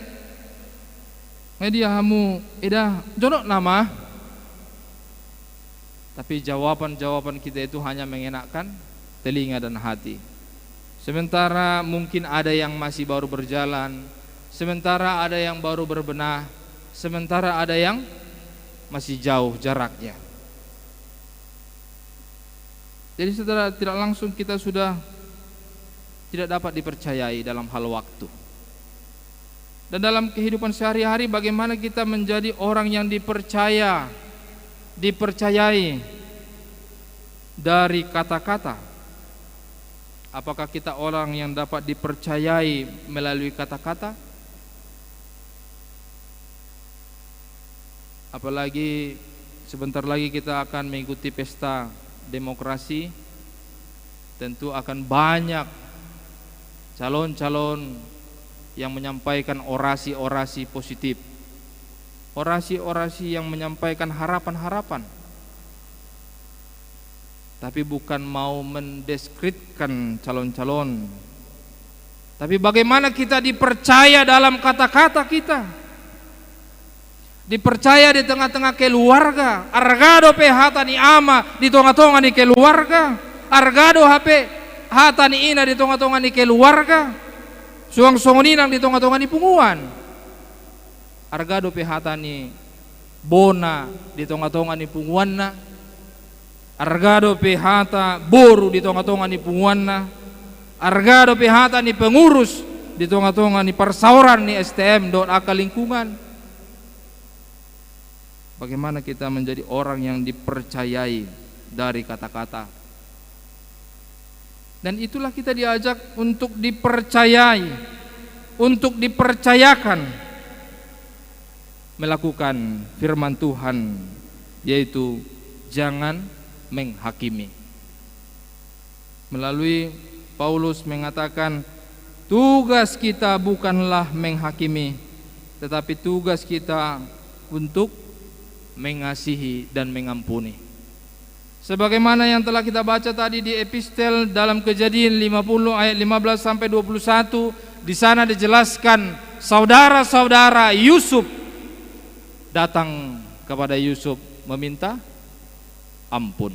ngadi dia hamu, ida jonok nama. Tapi jawaban-jawaban kita itu hanya mengenakkan telinga dan hati. Sementara mungkin ada yang masih baru berjalan, sementara ada yang baru berbenah, sementara ada yang masih jauh jaraknya. Jadi saudara, tidak langsung kita sudah tidak dapat dipercayai dalam hal waktu. Dan dalam kehidupan sehari-hari bagaimana kita menjadi orang yang dipercayai dari kata-kata. Apakah kita orang yang dapat dipercayai melalui kata-kata? Apalagi sebentar lagi kita akan mengikuti pesta demokrasi. Tentu akan banyak calon-calon yang menyampaikan orasi-orasi positif, orasi-orasi yang menyampaikan harapan-harapan, tapi bukan mau mendeskripsikan calon-calon. Tapi bagaimana kita dipercaya dalam kata-kata kita, dipercaya di tengah-tengah keluarga. Argado pe hatani ama di tengah-tengah ni keluarga, argado HP hatani ina di tengah-tengah ni keluarga, suang-songoninang di tengah-tengah ni punguan, argado pe hatani bona di tengah-tengah ni punguanna, argado pihata boru di tengah-tengah ni punguanna, argado pihata ni pengurus di tengah-tengah ni persauran ni STM dot akal lingkungan. Bagaimana kita menjadi orang yang dipercayai dari kata-kata? Dan itulah kita diajak untuk dipercayai, untuk dipercayakan melakukan firman Tuhan, yaitu jangan menghakimi. Melalui Paulus mengatakan, tugas kita bukanlah menghakimi, tetapi tugas kita untuk mengasihi dan mengampuni. Sebagaimana yang telah kita baca tadi di epistel dalam Kejadian 50 ayat 15 sampai 21, di sana dijelaskan saudara-saudara Yusuf datang kepada Yusuf meminta ampun.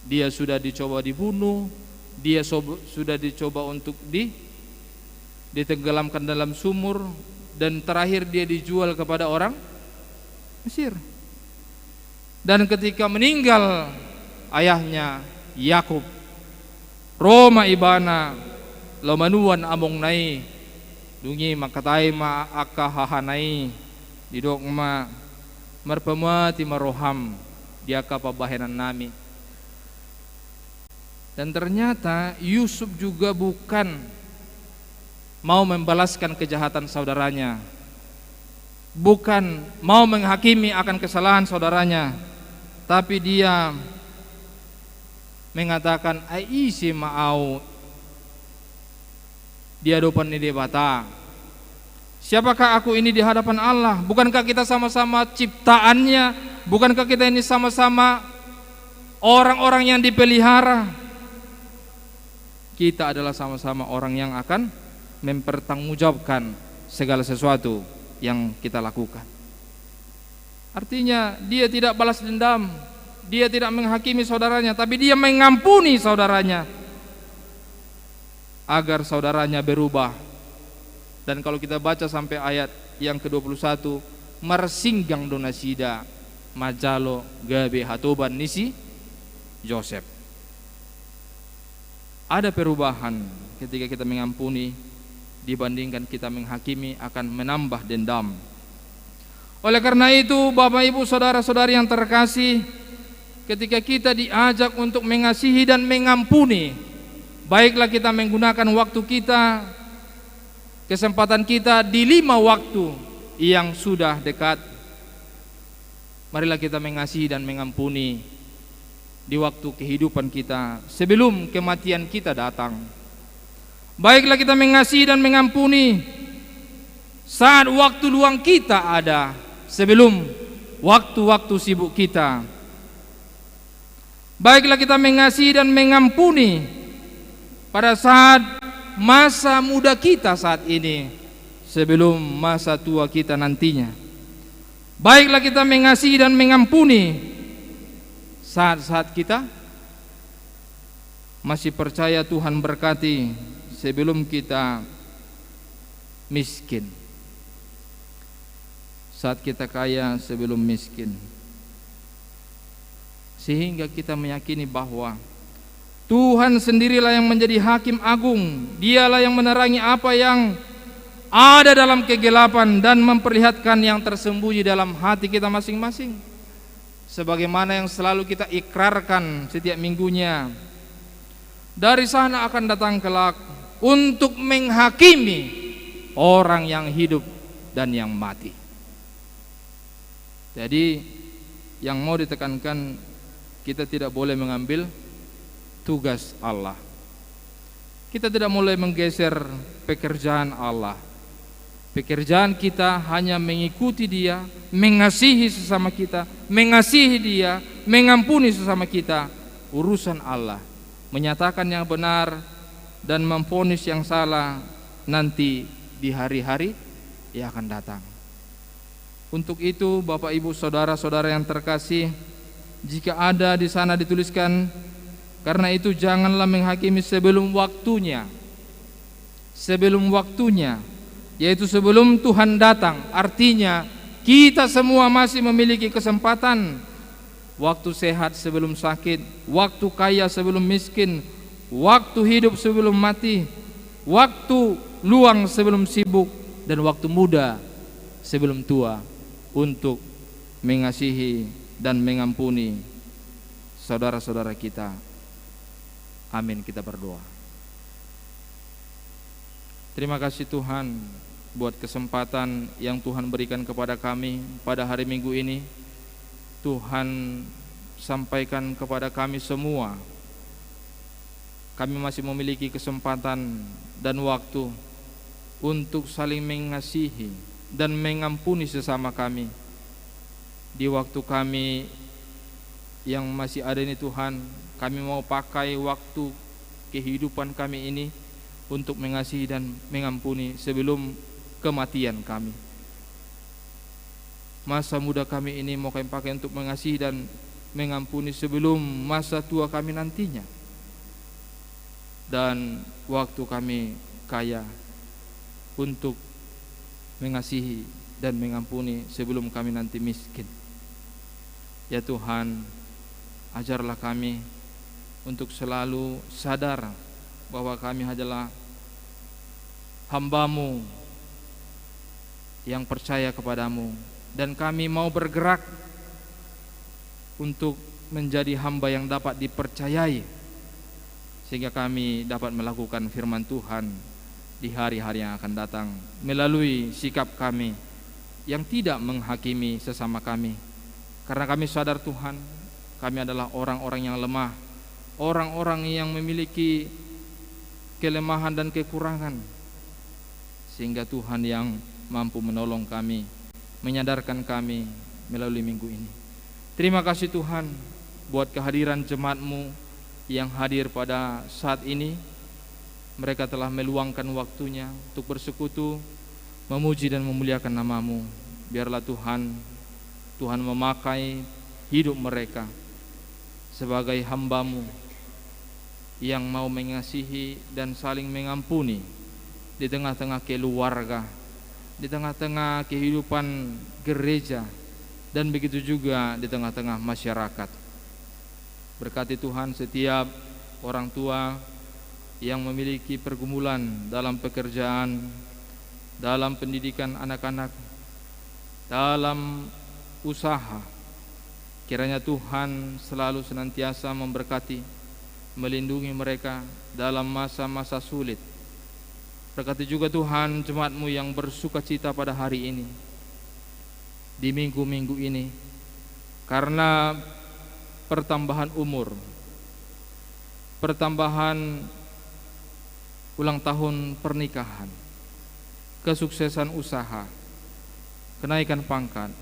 Dia sudah dicoba dibunuh, dia sudah dicoba untuk ditenggelamkan dalam sumur, dan terakhir dia dijual kepada orang Mesir. Dan ketika meninggal ayahnya Yakub, Roma ibana lomanuan among nai dungi makatai ma akahahanai didok ma marpamati maroham dia kapabahenan nami. Dan ternyata Yusuf juga bukan mau membalaskan kejahatan saudaranya, bukan mau menghakimi akan kesalahan saudaranya, tapi dia mengatakan aisi ma'au dia depan ni debata. Siapakah aku ini di hadapan Allah? Bukankah kita sama-sama ciptaannya? Bukankah kita ini sama-sama orang-orang yang dipelihara? Kita adalah sama-sama orang yang akan mempertanggungjawabkan segala sesuatu yang kita lakukan. Artinya dia tidak balas dendam, dia tidak menghakimi saudaranya, tapi dia mengampuni saudaranya agar saudaranya berubah. Dan kalau kita baca sampai ayat yang ke-21, marsinggang donasida majalo gabe hatoban nisi Joseph. Ada perubahan ketika kita mengampuni, dibandingkan kita menghakimi akan menambah dendam. Oleh karena itu, Bapak Ibu saudara-saudari yang terkasih, ketika kita diajak untuk mengasihi dan mengampuni, baiklah kita menggunakan waktu kita, kesempatan kita di 5 waktu yang sudah dekat. Marilah kita mengasihi dan mengampuni di waktu kehidupan kita sebelum kematian kita datang. Baiklah kita mengasihi dan mengampuni saat waktu luang kita ada, sebelum waktu-waktu sibuk kita. Baiklah kita mengasihi dan mengampuni pada saat masa muda kita saat ini, sebelum masa tua kita nantinya. Baiklah kita mengasihi dan mengampuni saat-saat kita masih percaya Tuhan berkati, sebelum kita miskin, saat kita kaya sebelum miskin, sehingga kita meyakini bahwa Tuhan sendirilah yang menjadi hakim agung. Dialah yang menerangi apa yang ada dalam kegelapan dan memperlihatkan yang tersembunyi dalam hati kita masing-masing. Sebagaimana yang selalu kita ikrarkan setiap minggunya, dari sana akan datang kelak untuk menghakimi orang yang hidup dan yang mati. Jadi yang mau ditekankan, kita tidak boleh mengambil tugas Allah. Kita tidak boleh menggeser pekerjaan Allah. Pekerjaan kita hanya mengikuti Dia, mengasihi sesama kita, mengasihi Dia, mengampuni sesama kita. Urusan Allah, menyatakan yang benar dan memvonis yang salah nanti di hari-hari yang akan datang. Untuk itu, Bapak Ibu saudara-saudara yang terkasih, jika ada di sana dituliskan, karena itu janganlah menghakimi sebelum waktunya. Sebelum waktunya, yaitu sebelum Tuhan datang. Artinya kita semua masih memiliki kesempatan. Waktu sehat sebelum sakit, waktu kaya sebelum miskin, waktu hidup sebelum mati, waktu luang sebelum sibuk, dan waktu muda sebelum tua, untuk mengasihi dan mengampuni saudara-saudara kita. Amin. Kita berdoa. Terima kasih Tuhan buat kesempatan yang Tuhan berikan kepada kami pada hari Minggu ini. Tuhan sampaikan kepada kami semua, kami masih memiliki kesempatan dan waktu untuk saling mengasihi dan mengampuni sesama kami. Di waktu kami yang masih ada ini Tuhan, kami mau pakai waktu kehidupan kami ini untuk mengasihi dan mengampuni sebelum kematian kami. Masa muda kami ini mau kami pakai untuk mengasihi dan mengampuni sebelum masa tua kami nantinya. Dan waktu kami kaya untuk mengasihi dan mengampuni sebelum kami nanti miskin. Ya Tuhan, ajarlah kami untuk selalu sadar bahwa kami adalah hamba-Mu yang percaya kepadamu, dan kami mau bergerak untuk menjadi hamba yang dapat dipercayai, sehingga kami dapat melakukan firman Tuhan di hari-hari yang akan datang melalui sikap kami yang tidak menghakimi sesama kami. Karena kami sadar Tuhan, kami adalah orang-orang yang lemah, orang-orang yang memiliki kelemahan dan kekurangan, sehingga Tuhan yang mampu menolong kami, menyadarkan kami melalui minggu ini. Terima kasih Tuhan buat kehadiran jemaat-Mu yang hadir pada saat ini. Mereka telah meluangkan waktunya untuk bersekutu, memuji dan memuliakan nama-Mu. Biarlah Tuhan memakai hidup mereka sebagai hamba-Mu yang mau mengasihi dan saling mengampuni di tengah-tengah keluarga, di tengah-tengah kehidupan gereja, dan begitu juga di tengah-tengah masyarakat. Berkati Tuhan setiap orang tua, yang memiliki pergumulan dalam pekerjaan, dalam pendidikan anak-anak, dalam usaha. Kiranya Tuhan selalu senantiasa memberkati, melindungi mereka dalam masa-masa sulit. Berkati juga Tuhan jemaat-Mu yang bersuka cita pada hari ini, di minggu-minggu ini, karena pertambahan umur, pertambahan ulang tahun pernikahan, kesuksesan usaha, kenaikan pangkat,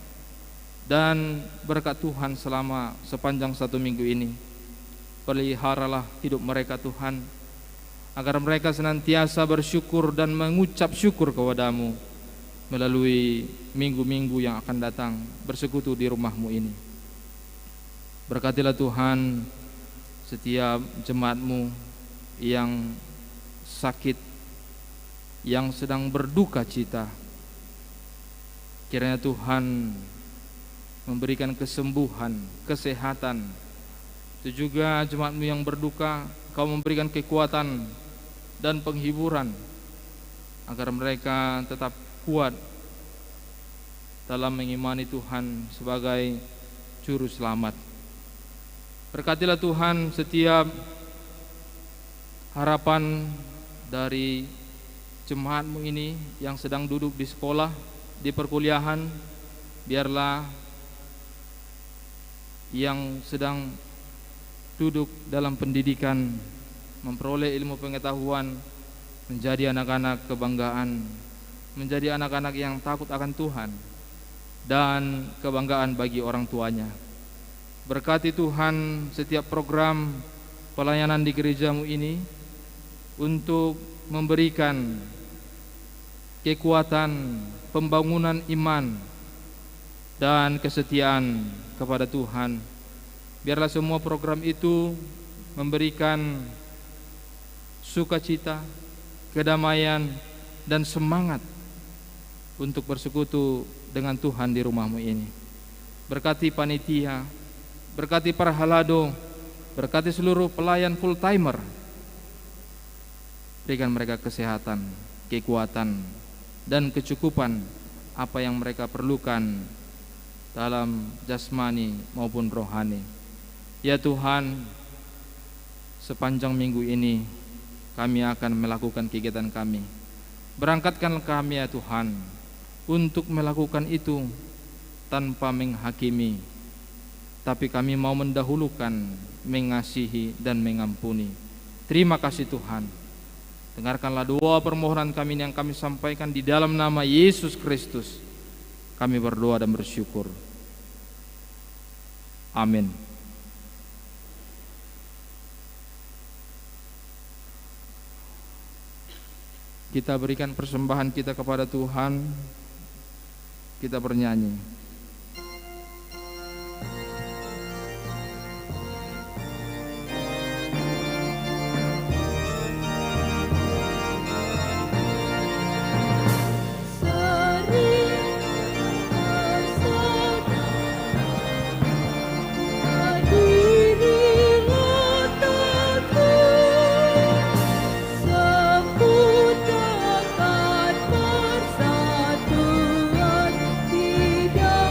dan berkat Tuhan selama sepanjang 1 minggu ini. Peliharalah hidup mereka Tuhan, agar mereka senantiasa bersyukur dan mengucap syukur kepada-Mu melalui minggu-minggu yang akan datang bersekutu di rumah-Mu ini. Berkatilah Tuhan setiap jemaat-Mu yang sakit, yang sedang berduka cita. Kiranya Tuhan memberikan kesembuhan, kesehatan. Itu juga jemaat-Mu yang berduka, Kau memberikan kekuatan dan penghiburan agar mereka tetap kuat dalam mengimani Tuhan sebagai juru selamat. Berkatilah Tuhan setiap harapan dari jemaat-Mu ini yang sedang duduk di sekolah, di perkuliahan. Biarlah yang sedang duduk dalam pendidikan, memperoleh ilmu pengetahuan, menjadi anak-anak kebanggaan, menjadi anak-anak yang takut akan Tuhan dan kebanggaan bagi orang tuanya. Berkati Tuhan setiap program pelayanan di gereja-Mu ini untuk memberikan kekuatan, pembangunan iman dan kesetiaan kepada Tuhan. Biarlah semua program itu memberikan sukacita, kedamaian, dan semangat untuk bersekutu dengan Tuhan di rumah-Mu ini. Berkati panitia, berkati para halado, berkati seluruh pelayan full timer. Berikan mereka kesehatan, kekuatan, dan kecukupan apa yang mereka perlukan dalam jasmani maupun rohani. Ya Tuhan, sepanjang minggu ini kami akan melakukan kegiatan kami. Berangkatkan kami ya Tuhan untuk melakukan itu tanpa menghakimi, tapi kami mau mendahulukan mengasihi dan mengampuni. Terima kasih Tuhan. Dengarkanlah doa permohonan kami yang kami sampaikan di dalam nama Yesus Kristus. Kami berdoa dan bersyukur. Amin. Kita berikan persembahan kita kepada Tuhan. Kita bernyanyi. Sempurnakan persatuan di dalam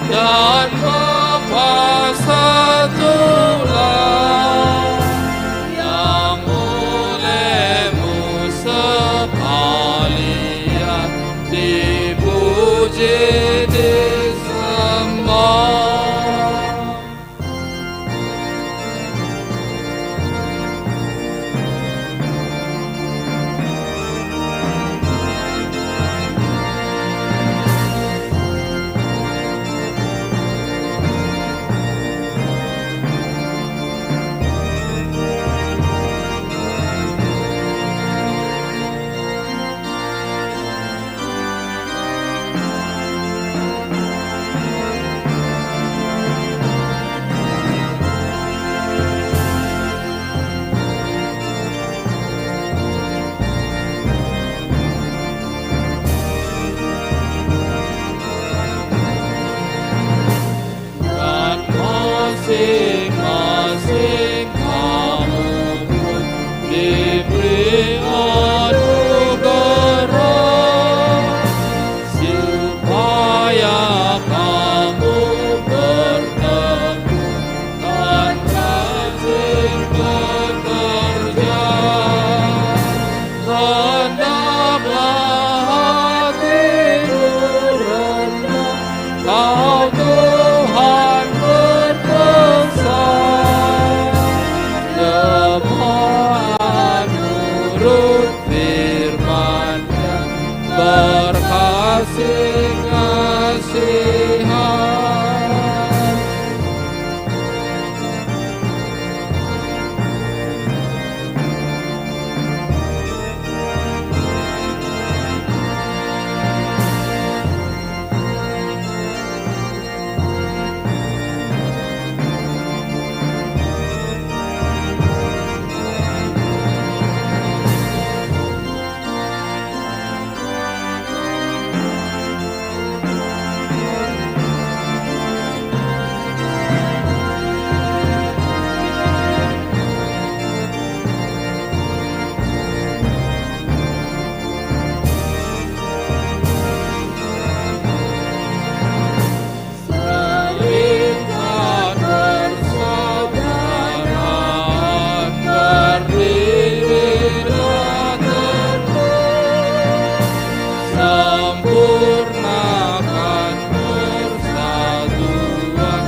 dan Bapa satulah, yang olehmu sekalian dipuji disembah. Dan masing-masing kamu pun diberi anugerah, supaya kamu bertekun dan rajin bekerja. Hendaklah hatimu rendah, kau Tuhan berbesar, lemah nurut firman-Nya, berkasih-kasihan. Seringkan persaudaraan berdiri tegak, sempurnakan persatuan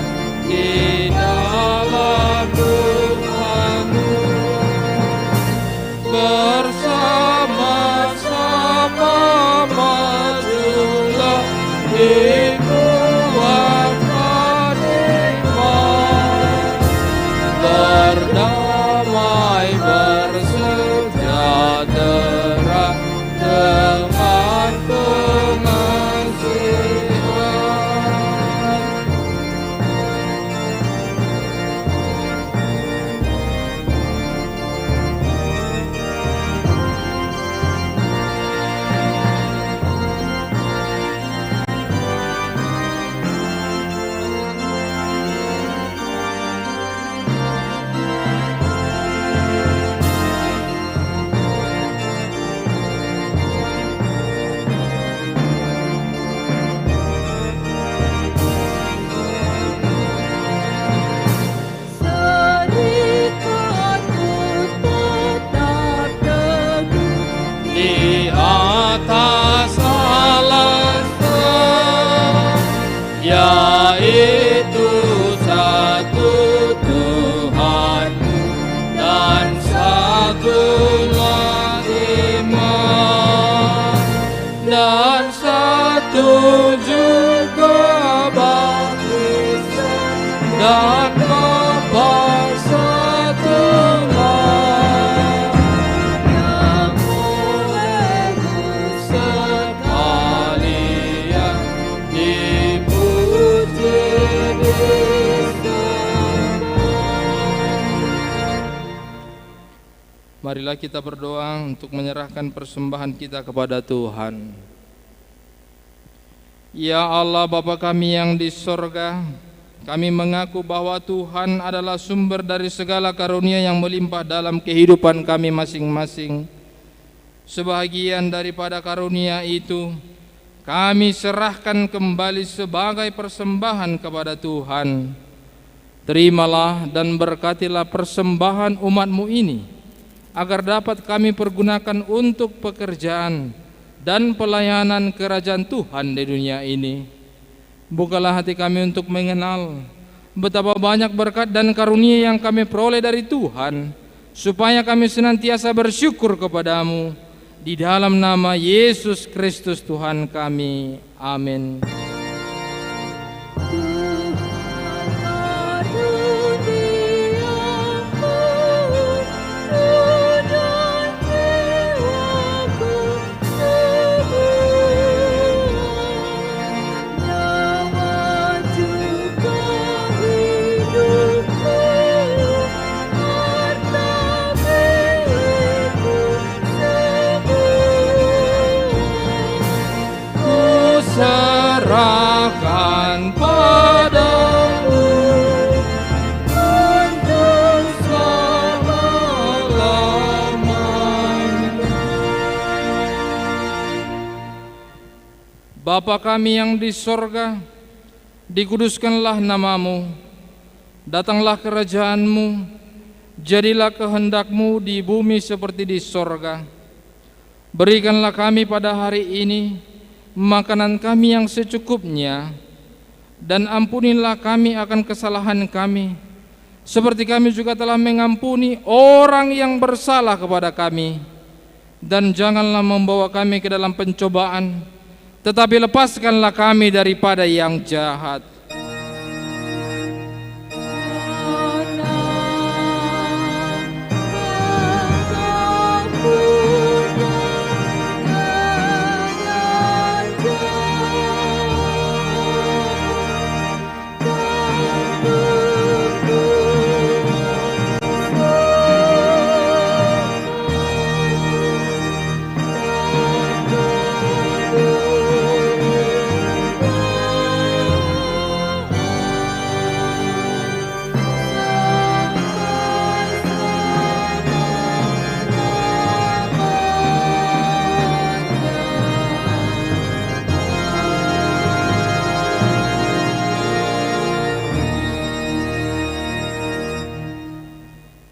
di dalam Tuhanmu, bersama-sama majulah dikuatkan iman, berdamai bersejahtera dengan pengasihan. Serikatku tetap teguh Di atas alasan, yaitu satu Tuhanmu dan satulah iman, dan satu juga baptisan, dan Bapa satulah, yang olehmu sekalian dipuji disembah. Marilah kita berdoa untuk menyerahkan persembahan kita kepada Tuhan. Ya Allah Bapa kami yang di sorga, kami mengaku bahwa Tuhan adalah sumber dari segala karunia yang melimpah dalam kehidupan kami masing-masing. Sebahagian daripada karunia itu kami serahkan kembali sebagai persembahan kepada Tuhan. Terimalah dan berkatilah persembahan umat-Mu ini, agar dapat kami pergunakan untuk pekerjaan dan pelayanan kerajaan Tuhan di dunia ini. Bukalah hati kami untuk mengenal betapa banyak berkat dan karunia yang kami peroleh dari Tuhan, supaya kami senantiasa bersyukur kepadamu. Di dalam nama Yesus Kristus Tuhan kami. Amin. Serahkan padamu untuk selama-lamanya. Bapa kami yang di sorga, dikuduskanlah namamu, datanglah kerajaanmu, jadilah kehendakmu di bumi seperti di sorga. Berikanlah kami pada hari ini makanan kami yang secukupnya, dan ampunilah kami akan kesalahan kami, seperti kami juga telah mengampuni orang yang bersalah kepada kami. Dan janganlah membawa kami ke dalam pencobaan, tetapi lepaskanlah kami daripada yang jahat.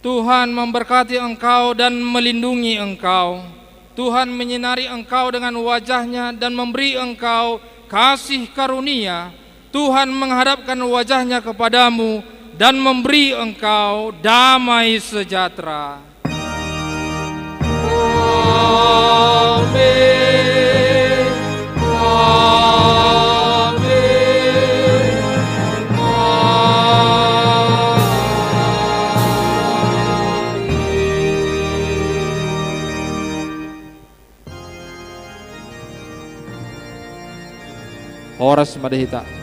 Tuhan memberkati engkau dan melindungi engkau. Tuhan menyinari engkau dengan wajah-Nya dan memberi engkau kasih karunia. Tuhan menghadapkan wajah-Nya kepadamu dan memberi engkau damai sejahtera. Amin. Horas Madahita.